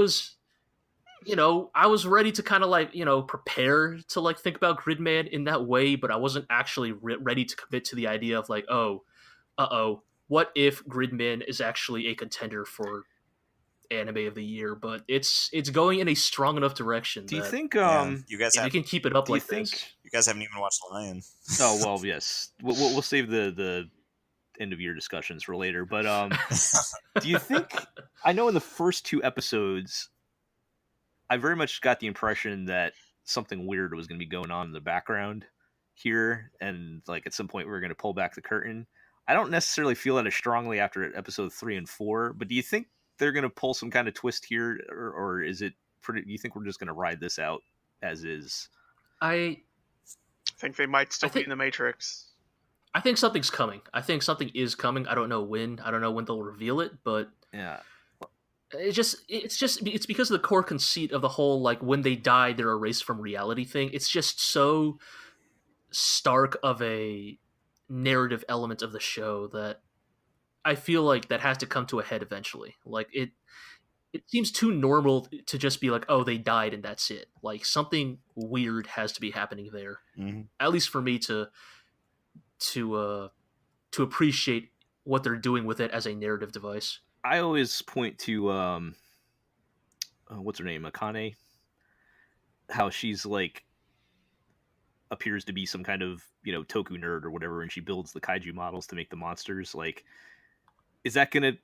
was ready to kind of like, prepare to like think about Gridman in that way, but I wasn't actually ready to commit to the idea of like, what if Gridman is actually a contender for anime of the year? But it's going in a strong enough direction. Do you think you guys if you can keep it up like think this? You guys haven't even watched Lion. Oh well, yes. We'll save the end of year discussions for later. But do you think? I know in the first 2 episodes, I very much got the impression that something weird was going to be going on in the background here, and like at some point we were going to pull back the curtain. I don't necessarily feel that as strongly after episode 3 and 4, but do you think they're going to pull some kind of twist here, or is it pretty? Do you think we're just going to ride this out as is? I think they might still be in the Matrix. I think something's coming. I think something is coming. I don't know when. I don't know when they'll reveal it, but yeah. It's because of the core conceit of the whole, like, when they die they're erased from reality thing. It's just so stark of a narrative element of the show that I feel like that has to come to a head eventually. Like, it seems too normal to just be like, oh, they died and that's it. Like, something weird has to be happening there. Mm-hmm. At least for me to appreciate what they're doing with it as a narrative device. I always point to what's her name, Akane, how she's like appears to be some kind of toku nerd or whatever, and she builds the kaiju models to make the monsters. Like, is that gonna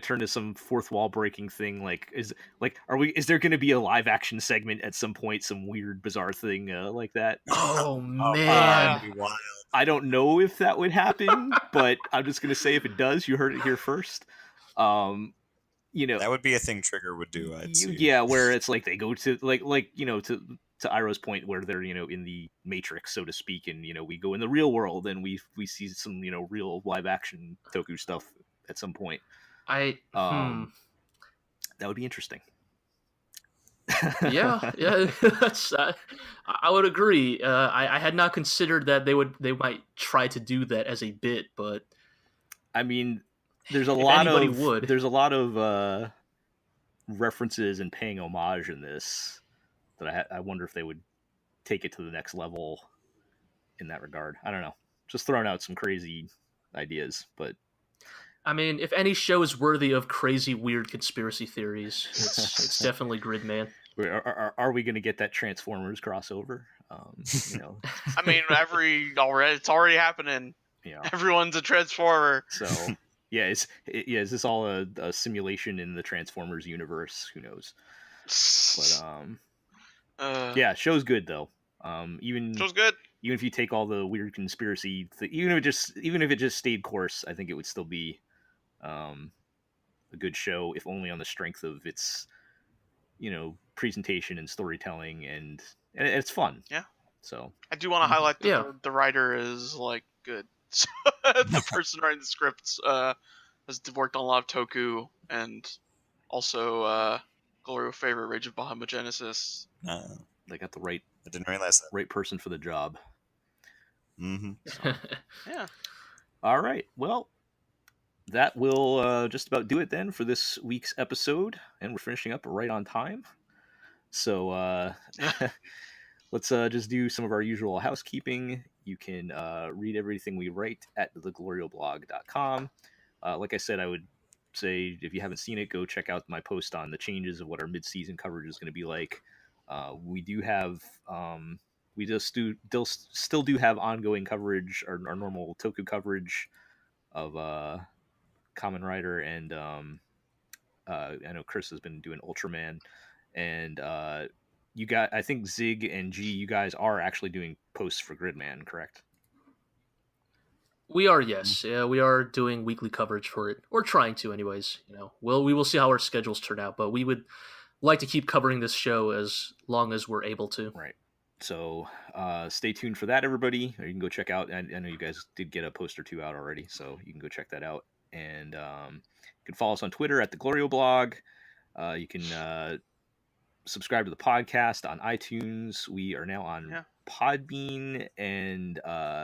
turn to some fourth wall breaking thing? Like, is there gonna be a live action segment at some point, some weird bizarre thing like that? Oh man. I don't know if that would happen, but I'm just going to say if it does, you heard it here first. That would be a thing Trigger would do. I'd see. Yeah, where it's like they go to to Iroh's point, where they're in the Matrix, so to speak, and we go in the real world and we see some real live action toku stuff at some point. That would be interesting. yeah, that's. I would agree. I had not considered that they might try to do that as a bit, but I mean, there's a lot of references and paying homage in this that I wonder if they would take it to the next level in that regard. I don't know. Just throwing out some crazy ideas, but. I mean, if any show is worthy of crazy, weird conspiracy theories, it's definitely Gridman. Are we going to get that Transformers crossover? I mean, it's already happening. Yeah, everyone's a Transformer. So, is this all a simulation in the Transformers universe? Who knows? But show's good though. Show's good. Even if you take all the weird conspiracy, even if it just stayed course, I think it would still be a good show, if only on the strength of its presentation and storytelling, and it's fun. Yeah. So I do want to highlight that the writer is like good. The person writing the scripts has worked on a lot of toku, and also GLORIO favorite Rage of Bahamut-Genesis. They got the right. I didn't realize that. Right person for the job. Mm-hmm. So, Yeah. all right. Well, that will just about do it then for this week's episode, and we're finishing up right on time. So let's just do some of our usual housekeeping. You can read everything we write at theglorioblog.com. Like I said, I would say if you haven't seen it, go check out my post on the changes of what our mid-season coverage is going to be like. We do have we just still do have ongoing coverage, our normal Toku coverage of Kamen Rider, and I know Chris has been doing Ultraman, and you got, I think Zig and G, you guys are actually doing posts for Gridman, correct? We are, yes. We are doing weekly coverage for it, or trying to, anyways. We will see how our schedules turn out, but we would like to keep covering this show as long as we're able to. Right. So stay tuned for that, everybody. Or you can go check out. I know you guys did get a post or two out already, so you can go check that out. And you can follow us on Twitter at the Glorio Blog. You can subscribe to the podcast on iTunes. We are now on Podbean, and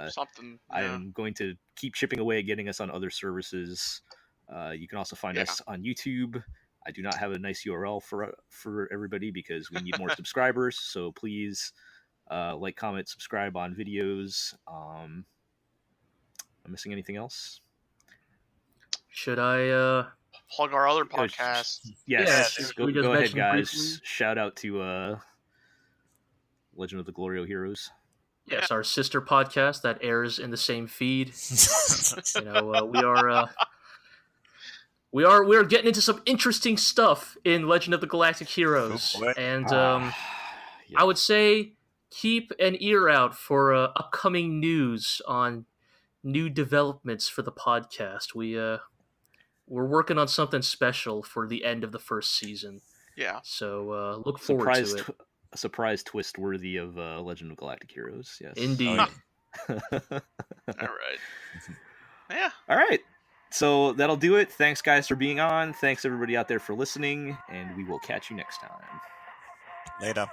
something. I am going to keep chipping away at getting us on other services. You can also find us on YouTube. I do not have a nice URL for everybody because we need more subscribers. So please like, comment, subscribe on videos. I'm missing anything else? Should I plug our other podcast? Yes. Go ahead, guys. Briefly? Shout out to Legend of the Glorio Heroes. Yes, our sister podcast that airs in the same feed. We are getting into some interesting stuff in Legend of the Galactic Heroes, and I would say keep an ear out for upcoming news on new developments for the podcast. We're working on something special for the end of the first season. Yeah. So look forward to it. A surprise twist worthy of Legend of Galactic Heroes. Yes. Indeed. All right. Yeah. All right. So that'll do it. Thanks, guys, for being on. Thanks, everybody out there, for listening, and we will catch you next time. Later.